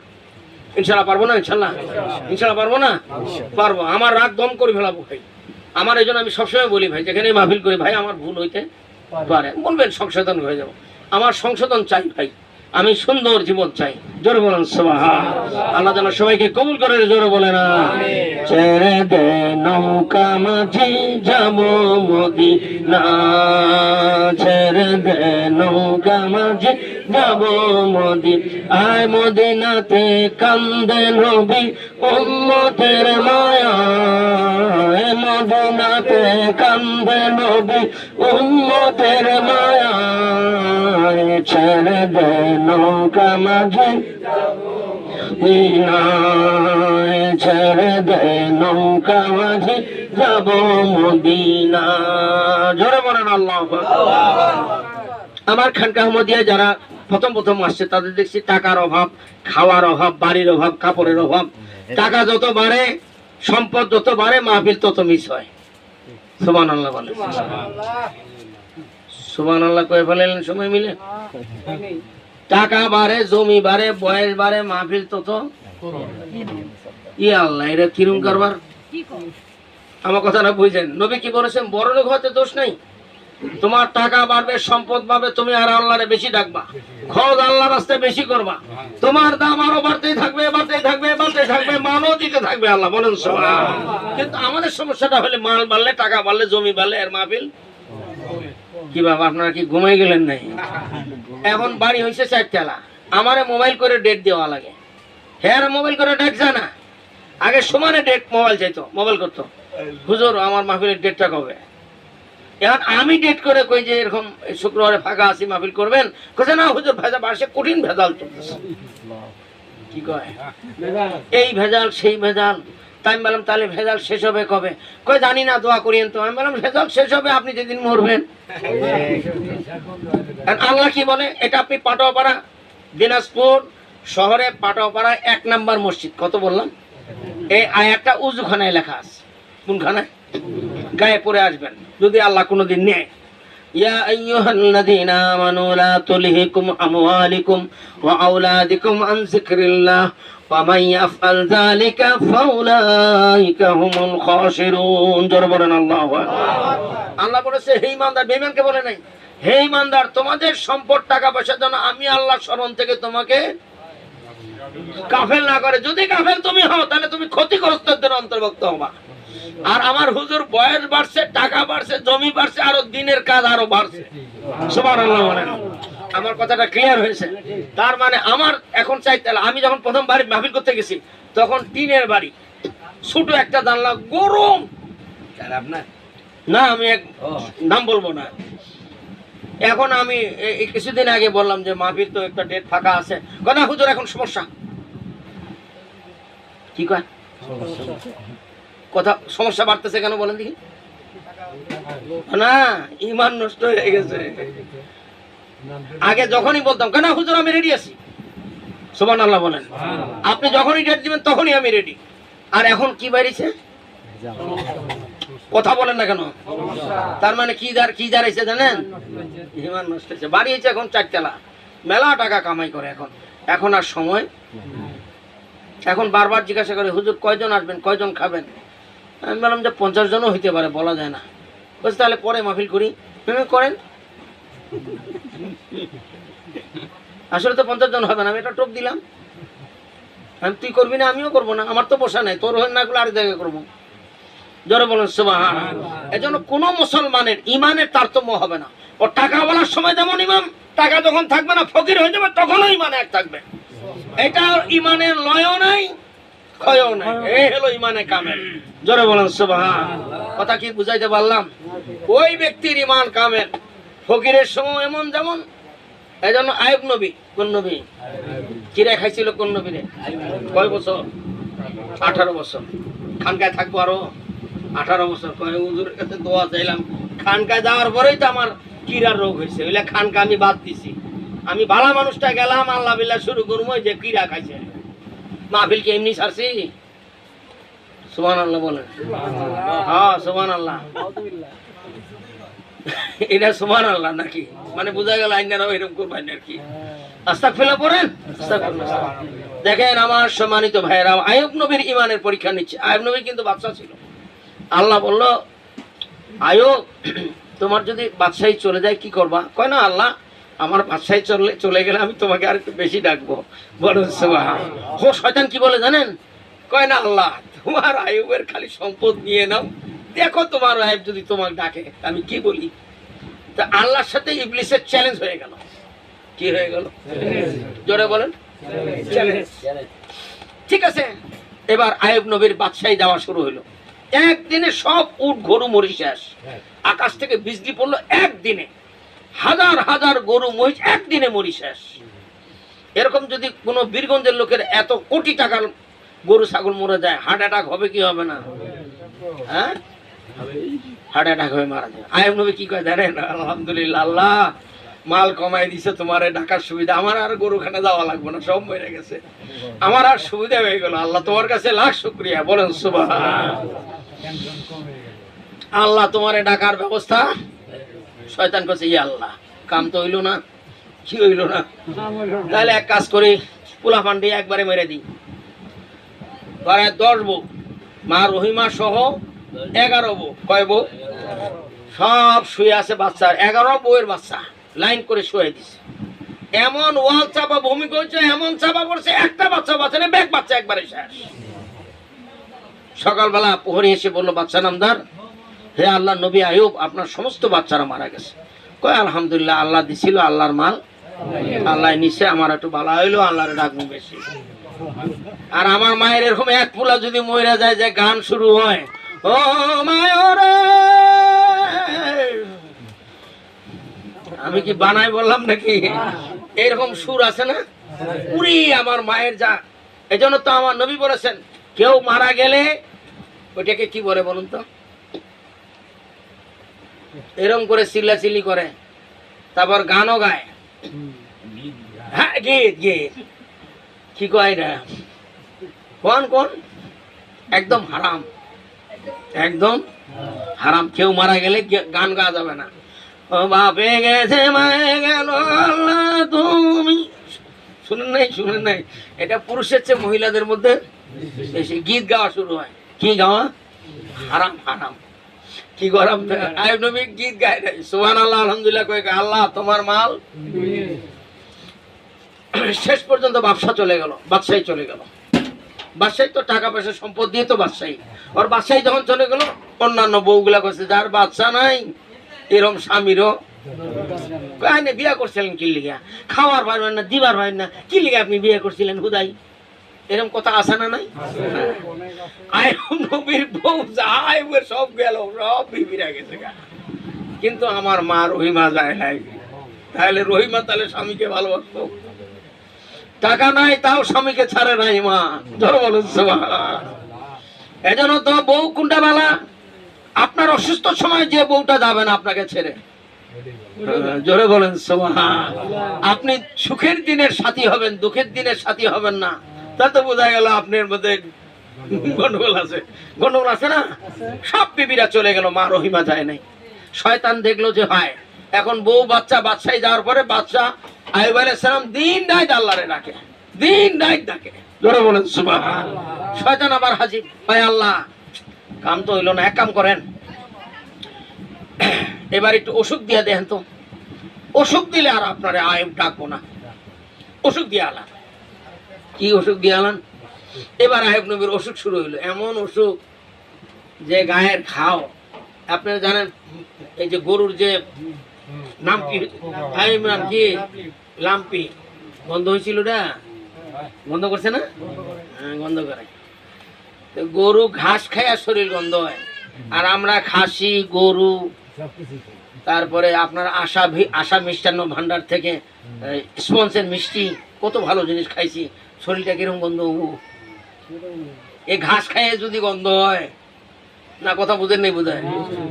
ইনশাল্লাহ, পারবো না? ইনশাল্লাহ ইনশাল্লাহ পারবো না? পারবো। আমার রাগ দম করে ফেলাবো ভাই। আমার এই জন্য আমি সবসময় বলি ভাই, যেখানে মাহফিল করি ভাই আমার ভুল হইতে পারে, বলবেন সংশোধন হয়ে যাবো। আমার সংশোধন চাই ভাই, আমি সুন্দর জীবন চাই। জোরে বলেন সুবহানাল্লাহ। আল্লাহ যেন সবাইকে কবুল করে। জোরে বলে না। ছেড়ে দে নৌকা মাঝি যাব মদিনা, ছেড়ে দে নৌকা মাঝি যাব মদিনা। আয় মদিনাতে কান্দে নবী উম্মতের মায়া, মদিনাতে কান্দে নবী উম্মতের মায়া। ছেড়ে দে নৌকা মাঝি ছেড়ে দে নৌকা মাঝি যাব মদিনা। জোরে বলেন আল্লাহু আকবার। আমার খানকাহ আহমদিয়া যারা প্রথম প্রথম আসছে তাদের দেখছি টাকার অভাব, খাওয়ার অভাব, বাড়ির অভাব, কাপড়ের অভাব। টাকা যত বাড়ে, সম্পদ যত বাড়ে, মাহফিল তত মিস হয়। সুবহানাল্লাহ বলেন। সুবহানাল্লাহ কয়ে ফেলেন সময় মিলে। টাকা বাড়ে, জমি বাড়ে, বয়স বাড়ে, মাহফিল তত। ইয়া আল্লাহ, এটা কিরম কারবার? আমার কথাটা বুঝেন। নবী কি বলেছেন? বড় লোক হতে দোষ নাই, তোমার টাকা বাড়বে, সম্পদ পাবে, তুমি আর আল্লাহরে বেশি ডাকবা, খরচ আল্লাহর রাস্তায় বেশি করবা, তোমার দাম আরো বাড়তেই থাকবে, বাড়তেই থাকবে, বাড়তেই থাকবে, মানও দিতে থাকবে আল্লাহ। বলেন সুবহানাল্লাহ। কিন্তু আমাদের সমস্যাটা হলে মাল বাড়লে, টাকা বাড়লে, জমি বাড়লে, আর মাহফিল কি বাবা? আপনারা কি ঘুমাই গেলেন নাই? এখন বাড়ি হয়েছে 4 তলা, আমারে মোবাইল করে ডেট দেওয়া লাগে, হ্যাঁ মোবাইল করে ডেট জানা। আগে সমানে ডেট মোবাইল চাইতো, মোবাইল করতো, হুজুর আমার মাহফিলের ডেটটা কবে? এখন আমি ডেট করে কই যে এরকম শুক্রবারে ফাঁকা আছি, মাহফিল করবেন। কোথায় না হুজুর ভেজাল বাড়ছে, কঠিন ভেজাল চলতেছে। কি কয়? এই ভেজাল সেই ভেজাল। তাই আমি বললাম তাহলে ভেজাল শেষ হবে কবে? কই জানি না, দোয়া করিয়েন তো। আমি বললাম ভেজাল শেষ হবে আপনি যেদিন মরবেন। আল্লাহ কি বলে? এটা আপনি পাটোয়াপাড়া, দিনাজপুর শহরে পাটোয়াপাড়া 1 নাম্বার মসজিদ। কত বললাম? এই আয়াতটা উযুখানায় লেখা আছে। কোনখানায়? গায়ে পড়ে আসবেন যদি আল্লাহ কোনোদিন নেয়। ইয়া আইয়ুহাল্লাযীনা আমানু লা তুলহিকুম আমওয়ালিকুম ওয়া আওলাদুকুম আন যিকরিল্লাহ ওয়া মান ইয়াফআল যালিকা ফাউলাইকা হুমুল খাসিরুন। জোরে বলেন আল্লাহু আকবার। আল্লাহ বলেছে হে ঈমানদার, বেঈমানকে বলে নাই। হে ঈমানদার, তোমাদের সম্পদ টাকা পয়সার জন্য আমি আল্লাহর শরণ থেকে তোমাকে গাফেল না করে। যদি গাফেল তুমি হও তাহলে তুমি ক্ষতিগ্রস্তদের অন্তর্ভুক্ত হবা। আর আমার হুজুর বয়স বাড়ছে, টাকা বাড়ছে, জমি বাড়ছে, আরো দিনের কাজ আরো বাড়ছে। সুবহানাল্লাহ বলেন। আমার কথাটা ক্লিয়ার হয়েছে? তার মানে আমার এখন চাইতে, আমি যখন প্রথম বাড়ি মাহফিল করতে গেছি তখন টিনের বাড়ি, ছোট একটা জানলা, গরম। আপনার না আমি নাম বলবো না। এখন আমি কিছুদিন আগে বললাম যে মাহফিল তো একটা ডেট ফাঁকা আছে, না হুজুর এখন সমস্যা। কি কয় কথা, সমস্যা বাড়তেছে কেন বলেন দেখি? না, ইমান নষ্ট হয়ে গেছে। আগে যখনই বলতাম কেন হুজুর আমি রেডি আছি, সুবহানাল্লাহ বলেন, আপনি যখনই ডেট দিবেন তখনই আমি রেডি। আর এখন কি বাইরেছে, কথা বলেন না কেন? তার মানে কি দাঁড়াইছে জানেন? ইমান নষ্ট হয়েছে। বাড়িয়েছে এখন 4 তলা, মেলা টাকা কামাই করে। এখন আর সময়। এখন বারবার জিজ্ঞাসা করে হুজুর কয়জন আসবেন, কয়জন খাবেন? আমি বললাম যে 50 জনও হইতে পারে, বলা যায় না। বলছে তাহলে পরে মাহফিল করি। করেন। আসলে তো 50 জন হবে না, আমি এটা টোপ দিলাম। আমি তুই করবি না, আমিও করবো না, আমার তো বসা নাই, তোর হয়ে না করলে আর জায়গায় করবো। জোরে বলেন সুবহানাল্লাহ। এজন্য কোন মুসলমানের ইমানের তারতম্য হবে না। ও টাকা বলার সময় যেমন ইমান, টাকা যখন থাকবে না, ফকির হয়ে যাবে, তখনও ইমান এক থাকবে। এটা ইমানের লয়ও নাই, ক্ষয়ও নাই। এই হলো ইমানে কামেল। জোরে বলেন সুবহানাল্লাহ। কথা কি বুঝাইতে পারলাম? ওই ব্যক্তির ইমান কামেল। ফকিরের সময় এমন যেমন। এজন্য আইয়ুব নবী, কোন নবী কিরে খাইছিল? কোন নবী রে? কয় বছর? 18 বছর। খানকায় থাকবো আরো 18 বছর। কয় হুজুরের কাছে দোয়া চাইলাম, খানকায় যাওয়ার পরেই তো আমার কিরার রোগ হয়েছে, ওইলে খানকা আমি বাদ দিছি। আমি ভালো মানুষটা গেলাম, আল্লাহ বিল্লাহ শুরু করবো, যে কিরা খাইছে। মাহফিল কি এমনি ছাড়ছি? সুবহানাল্লাহ বলেন। হ্যাঁ সুবহানাল্লাহ। এটা সুবহানাল্লাহ নাকি? মানে বোঝা গেল আইনারাও এরকম করবেন আর কি। আস্তাগফিরুল্লাহ পড়েন। দেখেন আমার সম্মানিত ভাইয়েরা, আইয়ুব নবীর ইমানের পরীক্ষা নিচ্ছে। আইয়ুব নবী কিন্তু বাদশা ছিল। আল্লাহ বলল আইয়ুব তোমার যদি বাদশাহী চলে যায় কি করবা? কয় না আল্লাহ আমার বাদশাহী চলে গেলে আমি তোমাকে আর একটু বেশি ডাকবো। বলো সুবহানাল্লাহ। ও শয়তান কি বলে জানেন? কয় না আল্লাহ তোমার আইয়ুবের খালি সম্পদ নিয়ে নাও, দেখো তোমার আইয়ুব যদি তোমাকে ডাকে আমি কি বলি। তা আল্লাহর সাথে ইবলিসের চ্যালেঞ্জ হয়ে গেল। কি হয়ে গেল? জোরে বলেন। ঠিক আছে, এবার আইয়ুব নবীর বাদশাহী দেওয়া শুরু হলো। একদিনে সব উট গরু মরি শেষ। আকাশ থেকে বিজলি পড়লো একদিনে, হাজার হাজার গরু মহিষ একদিনে মরি শেষ। এরকম যদি কোনো বীরগঞ্জের লোকের এত কোটি টাকার গরু ছাগল মরে যায়, হার্ট অ্যাটাক হবে কি হবে না? হ্যাঁ, হার্ট অ্যাটাক হয়ে মারা যায়। আইয়ুব নবী কি কয় জানেন? আলহামদুলিল্লাহ, আল্লাহ মাল কমাই দিছে, তোমার ঢাকার সুবিধা, আমার আর গরুখানে যাওয়া লাগবে না, সব মরে গেছে, আমার আর সুবিধা হয়ে গেল। আল্লাহ তোমার কাছে লাখ শুকরিয়া। বলেন সুবহানাল্লাহ। আল্লাহ তোমার ঢাকার ব্যবস্থা। শয়তান কাছে ইয়া আল্লাহ, কাম তো হইল না। কি হইল না? তাহলে এক কাজ করি, পোলা পান্ডি একবারে মেরে দিই। 10 বউ, মা রহিমা সহ 11 বউ। কয় বউ? সব শুয়ে আছে বাচ্চা, 11 বউয়ের বাচ্চা লাইন করে শুয়ে দিছে। এমন ওয়াল চাপা ভূমি করছে, এমন চাপা পড়ছে, একটা বাচ্চা বাঁচে না, ব্যাগ বাচ্চা একবারে শেষ। সকালবেলা প্রহরী এসে বললো বাচ্চা নামদার, হে আল্লাহ নবী আইয়ুব আপনার সমস্ত বাচ্চারা মারা গেছে। কয় আলহামদুলিল্লাহ, আল্লাহ দিছিল, আল্লাহর মাল, আল্লাহ নিছে, আমার একটু ভালো হইলো, আল্লাহর ডাকবো বেশি। আর আমার মায়ের এরকম এক পোলা যদি মরে যায়, যে গান শুরু হয়, ও মায়রে, আমি কি বানাই বললাম নাকি? এরকম সুর আছে না? পুরি আমার মায়ের যা। এই জন্য তো আমার নবী বলেছেন, কেউ মারা গেলে ওইটাকে কি বলে বলুন তো? এরকম করে চিল্লাচিল্লি করে, তারপর গানও গায়। হ্যাঁ, গীত গীত কি কয় না? কোন একদম হারাম, একদম হারাম। কেউ মারা গেলে গান গাওয়া যাবে না। ও বাপে গেছে মায়ে গেল আল্লাহ তুমি। শুনেন নাই? এটা পুরুষের চেয়ে মহিলাদের মধ্যে বেশি গীত গাওয়া শুরু হয়। কি গাওয়া? হারাম হারাম। কি গরম? আইয়ুব নবী গীত গায় নাই, সুবহানাল্লাহ আলহামদুলিল্লাহ কয়ে আল্লাহ তোমার মাল। শেষ পর্যন্ত ব্যবসা চলে গেল, বাদশাহী চলে গেল। বাদশাহী তো টাকা পয়সা সম্পদ দিয়ে তো বাদশাহী। ওর বাদশাহী যখন চলে গেল, অন্যান্য বউগুলা করছে যার বাচ্চা নাই, এরম স্বামীরও বিয়ে করছিলেন কি লিগা? খাওয়ার পারবেন না, দিবার পারবেন না, কি লিগা আপনি বিয়ে করছিলেন হুদাই? এরকম কথা আছে না নাই? আয়ুব নবীর বউ যায় সব গেল, সব বিবিরা গেছে গা, কিন্তু আমার মা রহিমা যায় নাই। তাহলে রহিমা তাহলে স্বামীকে ভালোবাসতো? টাকা নাই তাও স্বামীকে ছাড়ে নাই মা। জোরে বলেন সুবহানাল্লাহ। এজন্য তো বউ কোনটা বালা? আপনার অসুস্থ সময় যে বউটা যাবে না আপনাকে ছেড়ে। জোরে বলেন সুবহানাল্লাহ। আপনি সুখের দিনের সাথী হবেন, দুঃখের দিনের সাথী হবেন না, তা তো বোঝা গেল আপনার মধ্যে গন্ডগোল আছে। গন্ডগোল আছে না? সব বিবিরা চলে গেল, মা রহিমা যায় নাই। শয়তান দেখলো যে হয় এখন বউ বাচ্চা, বাদশাহী যাওয়ার পরে বাদশা আইয়ুব আলাইহিস সালাম দিন রাত আল্লাহরে ডাকে, দিন রাত ডাকে। জোরে বলেন সুবহানাল্লাহ। শয়তান আবার হাজির, ভাই আল্লাহ কাম তো হইল না, এক কাম করেন এবার একটু ওষুধ দিয়ে দেন তো। ওষুধ দিলে আর আপনারে আইয়ুব ডাকবো না। ওষুধ দিয়ে আলান। কি ওষুধ দিয়ে আলান? এবার আইয়ুব নবীর অসুখ শুরু হইলো। এমন অসুখ যে গায়ের ঘাও, আপনারা জানেন এই যে গরুর যে নাম কি, নাম কি, লাম্পি, বন্ধ হয়েছিল না? বন্ধ করছে না? হ্যাঁ, বন্ধ করে। গরু ঘাস খায় আর শরীর গন্ধ হয়, আর আমরা খাসি, গরু, তারপরে আপনার আশা মিষ্টান্ন ভান্ডার থেকে স্পঞ্জের মিষ্টি, কত ভালো জিনিস খাইছি, শরীরটা কিরকম গন্ধ। এই ঘাস খাইয়ে যদি গন্ধ হয় না, কথা বুঝেন নেই বোধ হয়।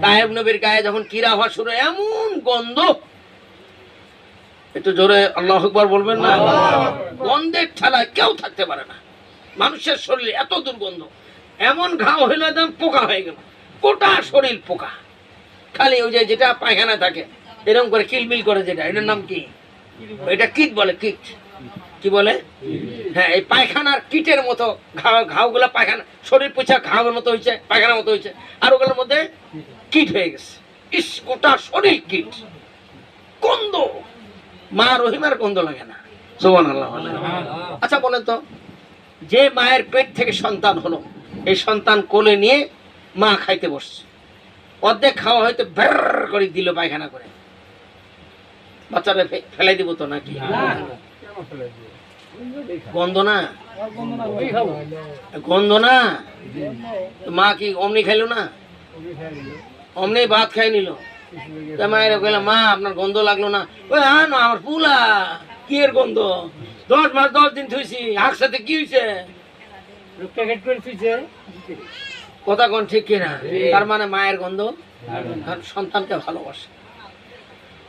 আইয়ুব নবীর গায়ে যখন কিরা হওয়া শুরু, এমন গন্ধ, একটু জোরে আল্লাহু আকবার বলবেন না? গন্ধের ঠেলায় কেউ থাকতে পারে না, মানুষের শরীরে এত দুর্গন্ধ। এমন ঘাও হইল একদম পোকা হয়ে গেল, গোটা শরীর পোকা। খালি ওই যে যেটা পায়খানা থাকে এরকম করে কিলমিল করে, যেটা এটার নাম কি, এটা কীট বলে, কীট। কি বলে? হ্যাঁ, এই পায়খানার কীটের মতো ঘাও গুলা, পায়খানা শরীর পোছা ঘাওয়ের মতো হয়েছে, পায়খানার মতো হয়েছে, আর ওগুলোর মধ্যে কীট হয়ে গেছে। ইস, গোটা শরীর কীট, গন্ধ। মা রহিমার গন্ধ লাগে না। সুবহানাল্লাহ। আচ্ছা বলেন তো, যে মায়ের পেট থেকে সন্তান হলো, এই সন্তান কোলে নিয়ে মা খাইতে বসছে, অর্ধেক খাওয়া হয়তো বের করে দিল পায়খানা করে, বাচ্চারা ফেলাই দিব তো নাকি? গন্ধ না, গন্ধ না। মা কি অমনি খাইলো না? অমনি ভাত খাই নিল। মায়ের কইলাম, মা আপনার গন্ধ লাগলো না? ওই না, আমার পুলা কি এর গন্ধ, 10 মাস 10 দিন থুইছি, একসাথে কি হয়েছে? কথা কোন ঠিক কিনা? তার মানে মায়ের গন্ধ, কারণ সন্তানকে ভালোবাসে।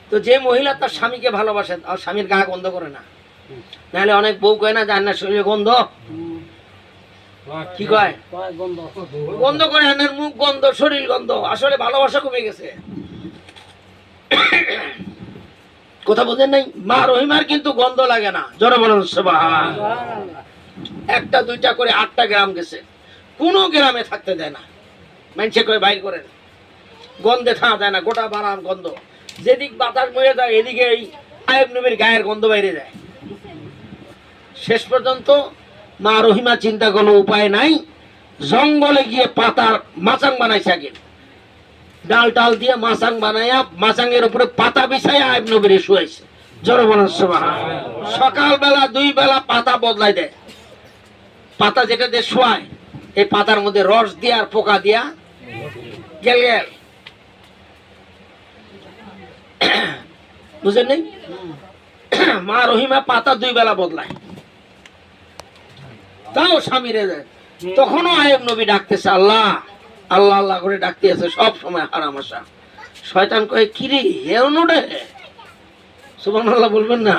তো যে মহিলা তার স্বামীকে ভালোবাসে, আর স্বামীর গা গন্ধ করে না, নাহলে অনেক বউ কয় না, জান না শরীরে গন্ধ, কি কয়, গন্ধ করে, আনার মুখ গন্ধ, শরীর গন্ধ। আসলে ভালোবাসা কমে গেছে। কথা বোঝেন নাই? মা রহিমার কিন্তু গন্ধ লাগে না। জোরে বলেন সুবহানাল্লাহ। একটা দুইটা করে 8টা গ্রাম গেছে, কোনো গ্রামে থাকতে দেয় না, মানুষে করে বাইর করেন, গন্ধে থাকা যায় না, গোটা বাড়ার গন্ধ। যেদিক বাতাস বয়ে যায় এদিকে এই আইয়ুব নবীর গায়ের গন্ধ বাইরে যায়। শেষ পর্যন্ত মা রহিমা চিন্তা করলো উপায় নাই, জঙ্গলে গিয়ে পাতার মাচাং বানাইছে। আগে ডাল টাল দিয়ে মাচাং বানাইয়া, মাচাঙের উপরে পাতা বিছাইয়া আইয়ুব নবীর শুয়াইছে। জোরে বলেন সুবহানাল্লাহ। সকালবেলা 2 বেলা পাতা বদলাই দেয়। পাতা যেটা দিয়ে শোয়ায়, এই পাতার মধ্যে রস দিয়ে আর পোকা দিয়া গেল গেল, বুঝেন নাই? মা রহিমা পাতা 2 বেলা বদলায়, তাও স্বামীরে দেয়। তখনও আইয়ুব নবী ডাকতেছে আল্লাহ আল্লাহ আল্লাহ করে ডাকতে আছে, সব সময় হারাম আসা। শয়তান কয়, কিরে এখনো ডাহে? সুবহানাল্লাহ বলবেন না?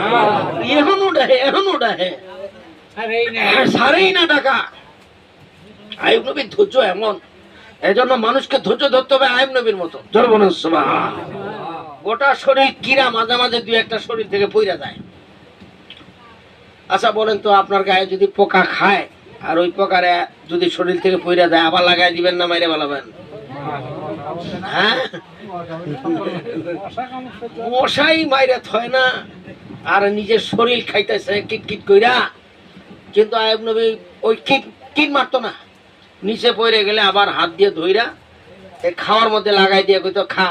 এখনো ডাহে, এখনো ডাহে, সারেই না ডাকা। আইয়ুব নবীর ধৈর্য এমন, এজন্য মানুষকে ধৈর্য ধরতে হবে আইয়ুব নবীর মতো। জোরে বলেন সুবহানাল্লাহ। গোটা শরীর কিরা, মাঝে মাঝে 2-1টা শরীর থেকে পইরা যায়। আচ্ছা বলেন তো, আপনার গায়ে যদি পোকা খায় আর ওই পোকারে যদি শরীর থেকে পইরা যায়, আবার লাগাই দিবেন না মাইরে বলাবেন? হ্যাঁ, মশাই মাইরে থয় না, আর নিজের শরীর খাইতেছে কিটকিট কইরা। কিন্তু আইয়ুব নবী ওই কিট মারতো না, নিচে পড়ে গেলে আবার হাত দিয়ে ধইরা এই খাওয়ার মধ্যে লাগাই দিয়ে কইতো, খা,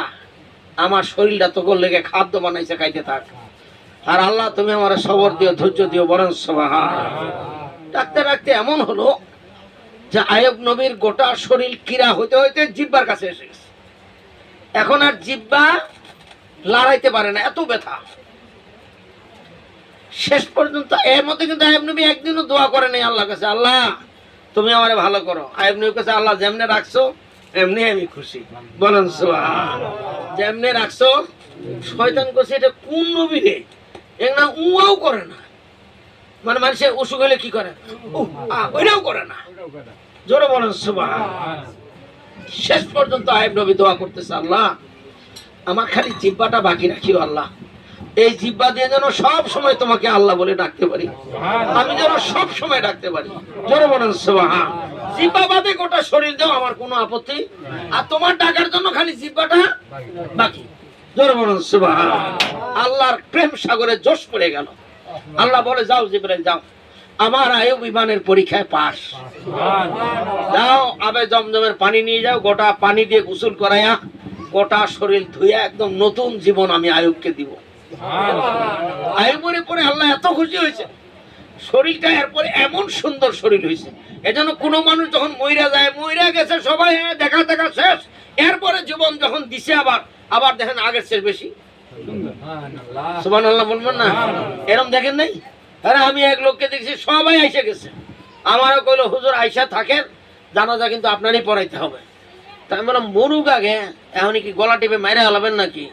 আমার শরীরটা তো লেগে খাদ্য বানাইছে, খাইতে থাক। আর আল্লাহ তুমি আমার সবর দিও, ধৈর্য দিও। বরং সুবহানাল্লাহ। ডাকতে ডাকতে এমন হলো যে আয়ব নবীর গোটা শরীর কিরা হইতে হইতে জিব্বার কাছে এসে গেছে। এখন আর জিব্বা লড়াইতে পারে না, এত ব্যথা। শেষ পর্যন্ত এর মধ্যে কিন্তু আয়ব নবী একদিনও দোয়া করে নেই আল্লাহর কাছে, আল্লাহ তুমি আমারে ভালো করো। আয়ব নবীর কাছে আল্লাহ যেমনে রাখছো এমনি আমি খুশি। বলেন সুবহানাল্লাহ। যেমনে রাখছো। শয়তান কইছে এটা কোন নবী রে, এনা উয়াও করে না, মানে মানুষের অসুখ হলে কি করে ওইটাও করে না। জোরে বলেন সুবহানাল্লাহ। শেষ পর্যন্ত আয়ব নবী দোয়া করতেছে, আল্লাহ আমার খালি জিহ্বাটা বাকি রাখিও আল্লাহ, এই জিহ্বা দিয়ে যেন সব সময় তোমাকে আল্লাহ বলে ডাকতে পারি, আমি যেন সব সময় ডাকতে পারি। জোরে বলেন সুবহানাল্লাহ। জিহ্বা বাদে গোটা শরীর দাও, আমার কোনো আপত্তি, আর তোমার ডাকার জন্য খালি জিহ্বাটা বাকি। জোরে বলেন সুবহানাল্লাহ। আল্লাহর প্রেম সাগরে জোশ পড়ে গেল। আল্লাহ বলে, যাও জিবরাইল যাও, আমার আয়ুব ইমানের পরীক্ষায় পাস, যাও আবে জমজমের পানি নিয়ে যাও, গোটা পানি দিয়ে গোসল করাইয়া গোটা শরীর ধুইয়া একদম নতুন জীবন আমি আয়ুবকে দিব। আয়ুবের পরে আল্লাহ এত খুশি হয়েছে, শরীরটা এরপরে এমন সুন্দর শরীর হয়েছে, এজন্য কোনো মানুষ যখন মইরা যায়, মইরা গেছে সবাই দেখা দেখা শেষ, এরপরে জীবন যখন দিছে আবার আবার দেখেন আগের চেয়ে বেশি। সুবহানাল্লাহ বলবেন না? এরকম দেখেন নাই? আরে আমি এক লোককে দেখছি সবাই আইসা গেছে, আমারও কইলো হুজুর আইসা থাকেন, জানাজা কিন্তু আপনারই পড়াইতে হবে। তাই বললাম মরুক আগে, এখনই কি গলা টিপে মাইরে হলাবেন নাকি?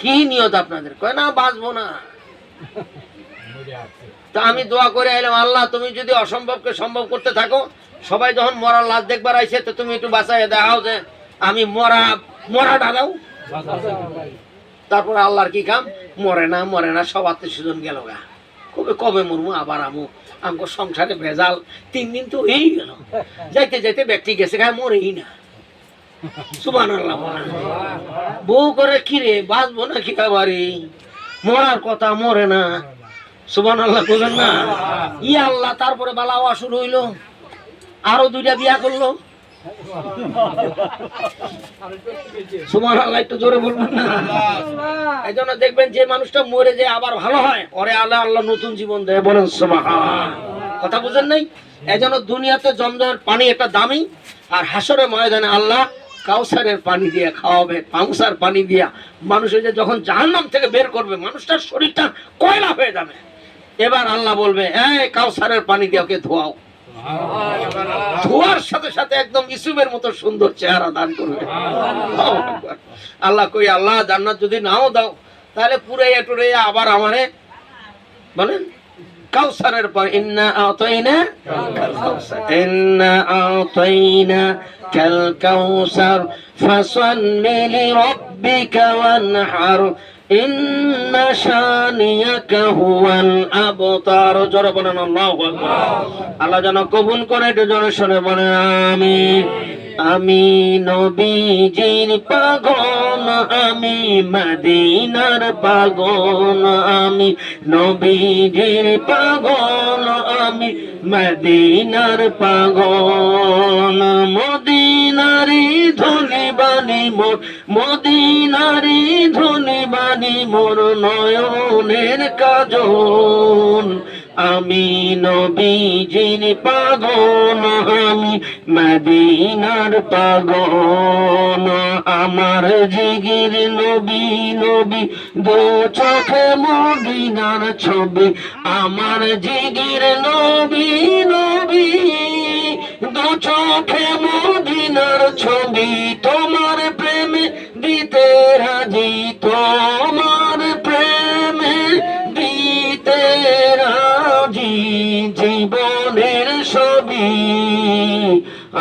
কি নিয়ত আপনাদের? কয় না বাঁচবো না। তা আমি দোয়া করে আইলাম, আল্লাহ তুমি যদি অসম্ভবকে সম্ভব করতে থাকো, সবাই যখন মরার লাশ দেখবার আইসে তো তুমি একটু বাঁচাই দেখাও যে আমি মরা ডাকাও। তারপরে আল্লাহর কি কাম, মরে না সব আত্মীয় স্বজন গেল গা, কবে মরমু আবার আমু, আমগো সংসারে ভেজাল 3 দিন তো হয়েই গেল, যাইতে যাইতে ব্যক্তি গেছে গায়ে মরেই না। সুবহানাল্লাহ। বউ করে কিরে বাঁচবো না কি আবারই, মরার কথা মরে না। সুবহানাল্লাহ বলেন না? ইয়া আল্লাহ। তারপরে বালা হওয়া শুরু হইলো, আরো 2টা বিয়া করলো। সুবহানাল্লাহ, একটু জোরে বলবেন না? এই জন্য দেখবেন যে মানুষটা মরে যায় আবার ভালো হয়, ওরে আল্লাহ আল্লাহ নতুন জীবন দেয়। বলেন সুবহানাল্লাহ। কথা বুঝেন নাই? এই জন্য দুনিয়াতে জমজমের পানি একটা দামি, আর হাসরের ময়দানে আল্লাহ কাউসারের পানি দিয়ে খাওয়াবে, পাউসার পানি দিয়া মানুষের যে যখন জাহান্নাম থেকে বের করবে, মানুষটার শরীরটা কয়লা হয়ে যাবে। এবার আল্লাহ বলবে, এই কাউসারের পানি দিয়ে ওকে ধোয়াও। ধোয়ার সাথে সাথে একদম ইসুফের মতো সুন্দর চেহারা দান করবে। আল্লাহ কই, আল্লাহ জান্নাত যদি নাও দাও তাহলে পুরাইয়া টুরাইয়া আবার আমারে বলেন কাউসারের পর ইন্না আতাইনা কাল কাউসার ফাসাল্লি লিরাব্বিকা ওয়ানহার ইন্না শানিয়াকা হুয়াল আবতার। জোরে বলেন আল্লাহু আকবার। আল্লাহ যেন কবুল করে, একটু জোরে শুনে বলেন আমিন। আমি নবীজির পাগল, আমি মদিনার পাগল, আমি নবীজির পাগল, আমি মদিনার পাগল। মদিনারি ধুলি বানি মোর, মদিনারি ধুলি বানি মোর নয়নের কাজল। আমি নবীজির পাগল, আমি মদিনার পাগল। আমার জিগির নবী নবী, দু চোখে মদিনার ছবি। আমার জিগির নবী নবী, দু চোখে মদিনার ছবি। তোমার প্রেমে দিতে রাজি, তোমার প্রেমে দিতে রাজি জীবনের ছবি।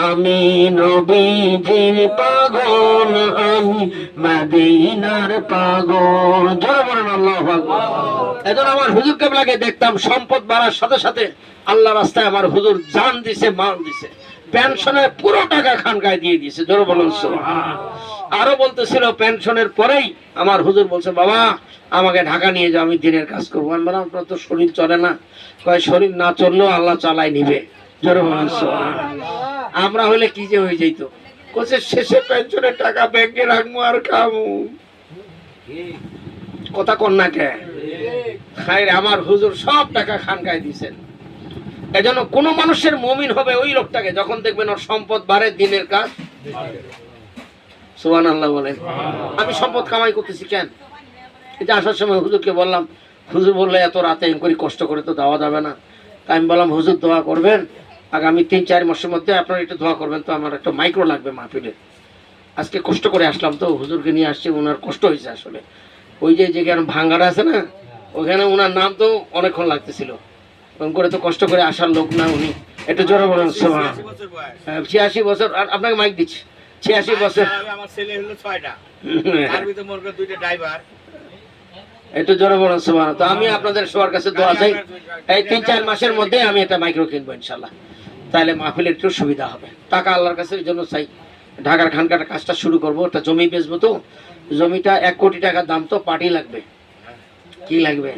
আমি নবীজির পাগল, আমি মদিনার পাগল। জোরে বলেন আল্লাহু আকবার। এজন্য আমার হুজুর কেবলাকে দেখতাম, সম্পদ বাড়ার সাথে সাথে আল্লাহ রাস্তায় আমার হুজুর জান দিছে, মাল দিছে, পেনশনের পুরো টাকা খানকায় দিয়ে দিয়েছে। জোরে বলেন সুবহানাল্লাহ। আরো বলতেছিল পেনশনের পরেই আমার হুজুর বলছে, বাবা আমাকে ঢাকা নিয়ে যাও, আমি দিনের কাজ করবো। আমি বললাম আপনার তো শরীর চলে না। কয় শরীর না চললেও আল্লাহ চালাই নিবে। জোরে বলেন সুবহানাল্লাহ। আমরা হলে কি যে হয়ে যাইতো। কোচের শেষে পেনশনের টাকা ব্যাংকে রাখবো আর খাবো। কথা কন না কে? আমার হুজুর সব টাকা খানকায় দিয়েছেন। এজন্য কোন মানুষের মুমিন হবে ওই লোকটাকে যখন দেখবেন ওর সম্পদ বাড়ে, দিনের কাজ। সুবহানাল্লাহ বলেন। আমি সম্পদ কামাই করতেছি কেন? এটা আসার সময় হুজুরকে বললাম, হুজুর বললে এত রাতে এনকোয়ারি কষ্ট করে তো দেওয়া যাবে না। তাই আমি বললাম হুজুর দোয়া করবেন, আগামী 3-4 মাসের মধ্যে আপনারা একটু দোয়া করবেন, তো আমার একটা মাইক্রো লাগবে মাহফিলে। আজকে কষ্ট করে আসলাম, তো হুজুরকে নিয়ে আসছি, ওনার কষ্ট হয়েছে আসলে। ওই যে যেখানে ভাঙ্গাটা আছে না, ওখানে ওনার নাম তো অনেকক্ষণ লাগতেছিল, ওরকম করে তো কষ্ট করে আসার লোক না উনি। একটু জোরে বলেন সুবহান। 86 বছর। আর আপনাকে মাইক দিচ্ছি, 86 বছর। আমার ছেলে হলো 6টা, তার ভিতর মোর 2টা ড্রাইভার। একটু জোরে বলেন সুবহান। তো আমি আপনাদের সবার কাছে দোয়া চাই, এই 3-4 মাসের মধ্যে আমি একটা মাইক্রো কিনবো ইনশাল্লাহ, তাহলে মাহফিলের একটু সুবিধা হবে। টাকা আল্লাহর কাছে এই জন্য চাই। ঢাকার খানকাটার কাজটা শুরু করবো, একটা জমি বেচবো, তো জমিটা 1 কোটি টাকার দাম, তো পার্টি লাগবে। কি লাগবে?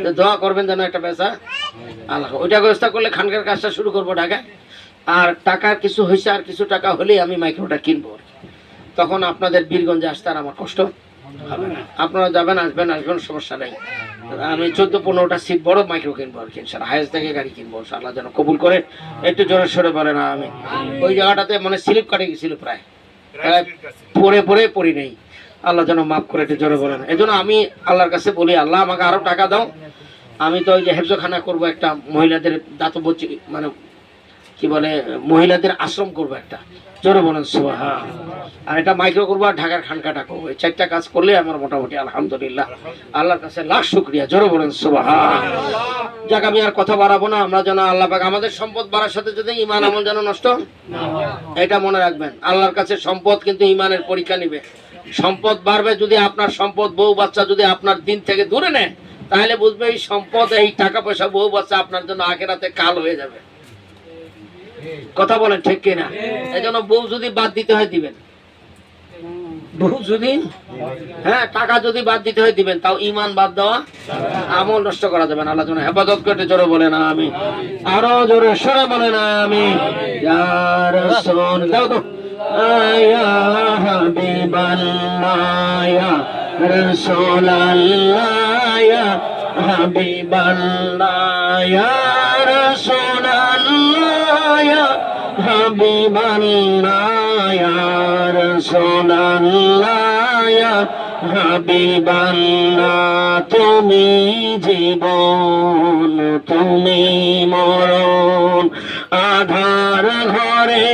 তো দোয়া করবেন যেন একটা বেচা আল্লাহ, ওইটা ব্যবস্থা করলে খানকার কাজটা শুরু করবো ঢাকায়। আর টাকার কিছু হয়েছে, আর কিছু টাকা হলেই আমি মাইক্রোটা কিনবো। তখন আপনাদের বীরগঞ্জে আসতে আর আমার কষ্ট হবে না। আপনারা যাবেন, আসবেন, সমস্যা নেই। আমি 14-15টা সিট বড় মাইক্রো কিনবো আর কি ইনশাআল্লাহ, হায়েস্ট থেকে গাড়ি কিনবো আল্লাহ যেন কবুল করে। একটু জোরে সরে বলে না আমি। ওই জায়গাটাতে মানে স্লিপ কাটে গেছিল প্রায়, পড়ি নেই, আল্লাহ যেন মাফ করে, একটু জোরে বলেন। এই জন্য আমি আল্লাহর কাছে বলি, আল্লাহ আমাকে আরো টাকা দাও, আমি তো ওই যে হেফজখানা করবো, একটা মহিলাদের দাতব্য মানে কি বলে মহিলাদের আশ্রম করবো একটা, জোরে বলেন সুবহান। আর এটা মাইক্রো করবো, আর ঢাকার খানকাটা করবো। এই 4টা কাজ করলে আমার মোটামুটি আলহামদুলিল্লাহ, আল্লাহর কাছে লাখ শুকরিয়া, জোরে বলেন সুবহান। যাক, আমি আর কথা বাড়াবো না। আমরা যেন আল্লাহ পাক আমাদের সম্পদ বাড়ার সাথে সাথে ঈমান আমল যেন নষ্ট, এটা মনে রাখবেন। আল্লাহর কাছে সম্পদ কিন্তু ঈমানের পরীক্ষা নিবে। সম্পদ বাড়বে যদি আপনার সম্পদ, বউ বাচ্চা যদি আপনার দিন থেকে দূরে নেয়, তাহলে বুঝবে এই সম্পদ, এই টাকা পয়সা, বউ বাচ্চা আপনার জন্য আখিরাতে কাল হয়ে যাবে। কথা বলেন ঠিক কিনা? এই জন্য বউ যদি বাদ দিতে হয় দিবেন, বউ যদি, হ্যাঁ, টাকা যদি বাদ দিতে হয় দিবেন, তাও ঈমান বাদ দেওয়া, আমল নষ্ট করা যাবে না। আল্লাহ যেন হেফাজত করতে, জোরে বলে না আমি, আরো জোরে সরে বলে না আমি। ইয়া রাসূল দাও তো, ইয়া হাবিবাল্লাহ, ইয়া রাসূলাল্লাহ, ইয়া হাবিবাল্লাহ, ইয়া রাসূলাল্লাহ, ইয়া হাবিবাল্লাহ, ইয়া রাসূলাল্লাহ, ইয়া হাবিবাল্লাহ। তুমি জীবন, তুমি মরণ, আধার ঘরে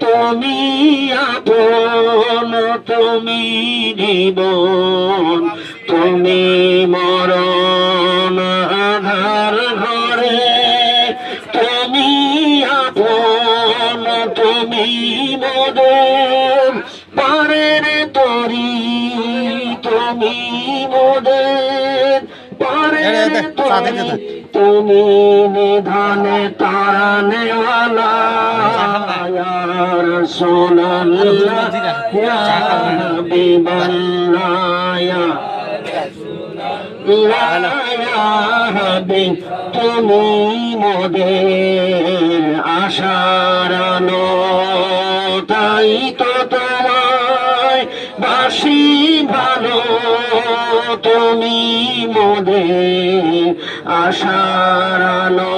তুমি আপন, তুমি জীবন, তুমি মরণ, আধার ঘরে তুমি আপন, তুমি মোদের পারের তরি, তুমি মোদের পারের তরি, তুমি নিধানে তারানেওয়ালা, ইয়া রাসূলুল্লাহ, ইয়া হাবিবাল্লাহ, ইয়া হাবিব, তুমি মোদের আশার আলো, তাই তো তোমায় বাসি ভালো, তুমি মোদের আশার আলো,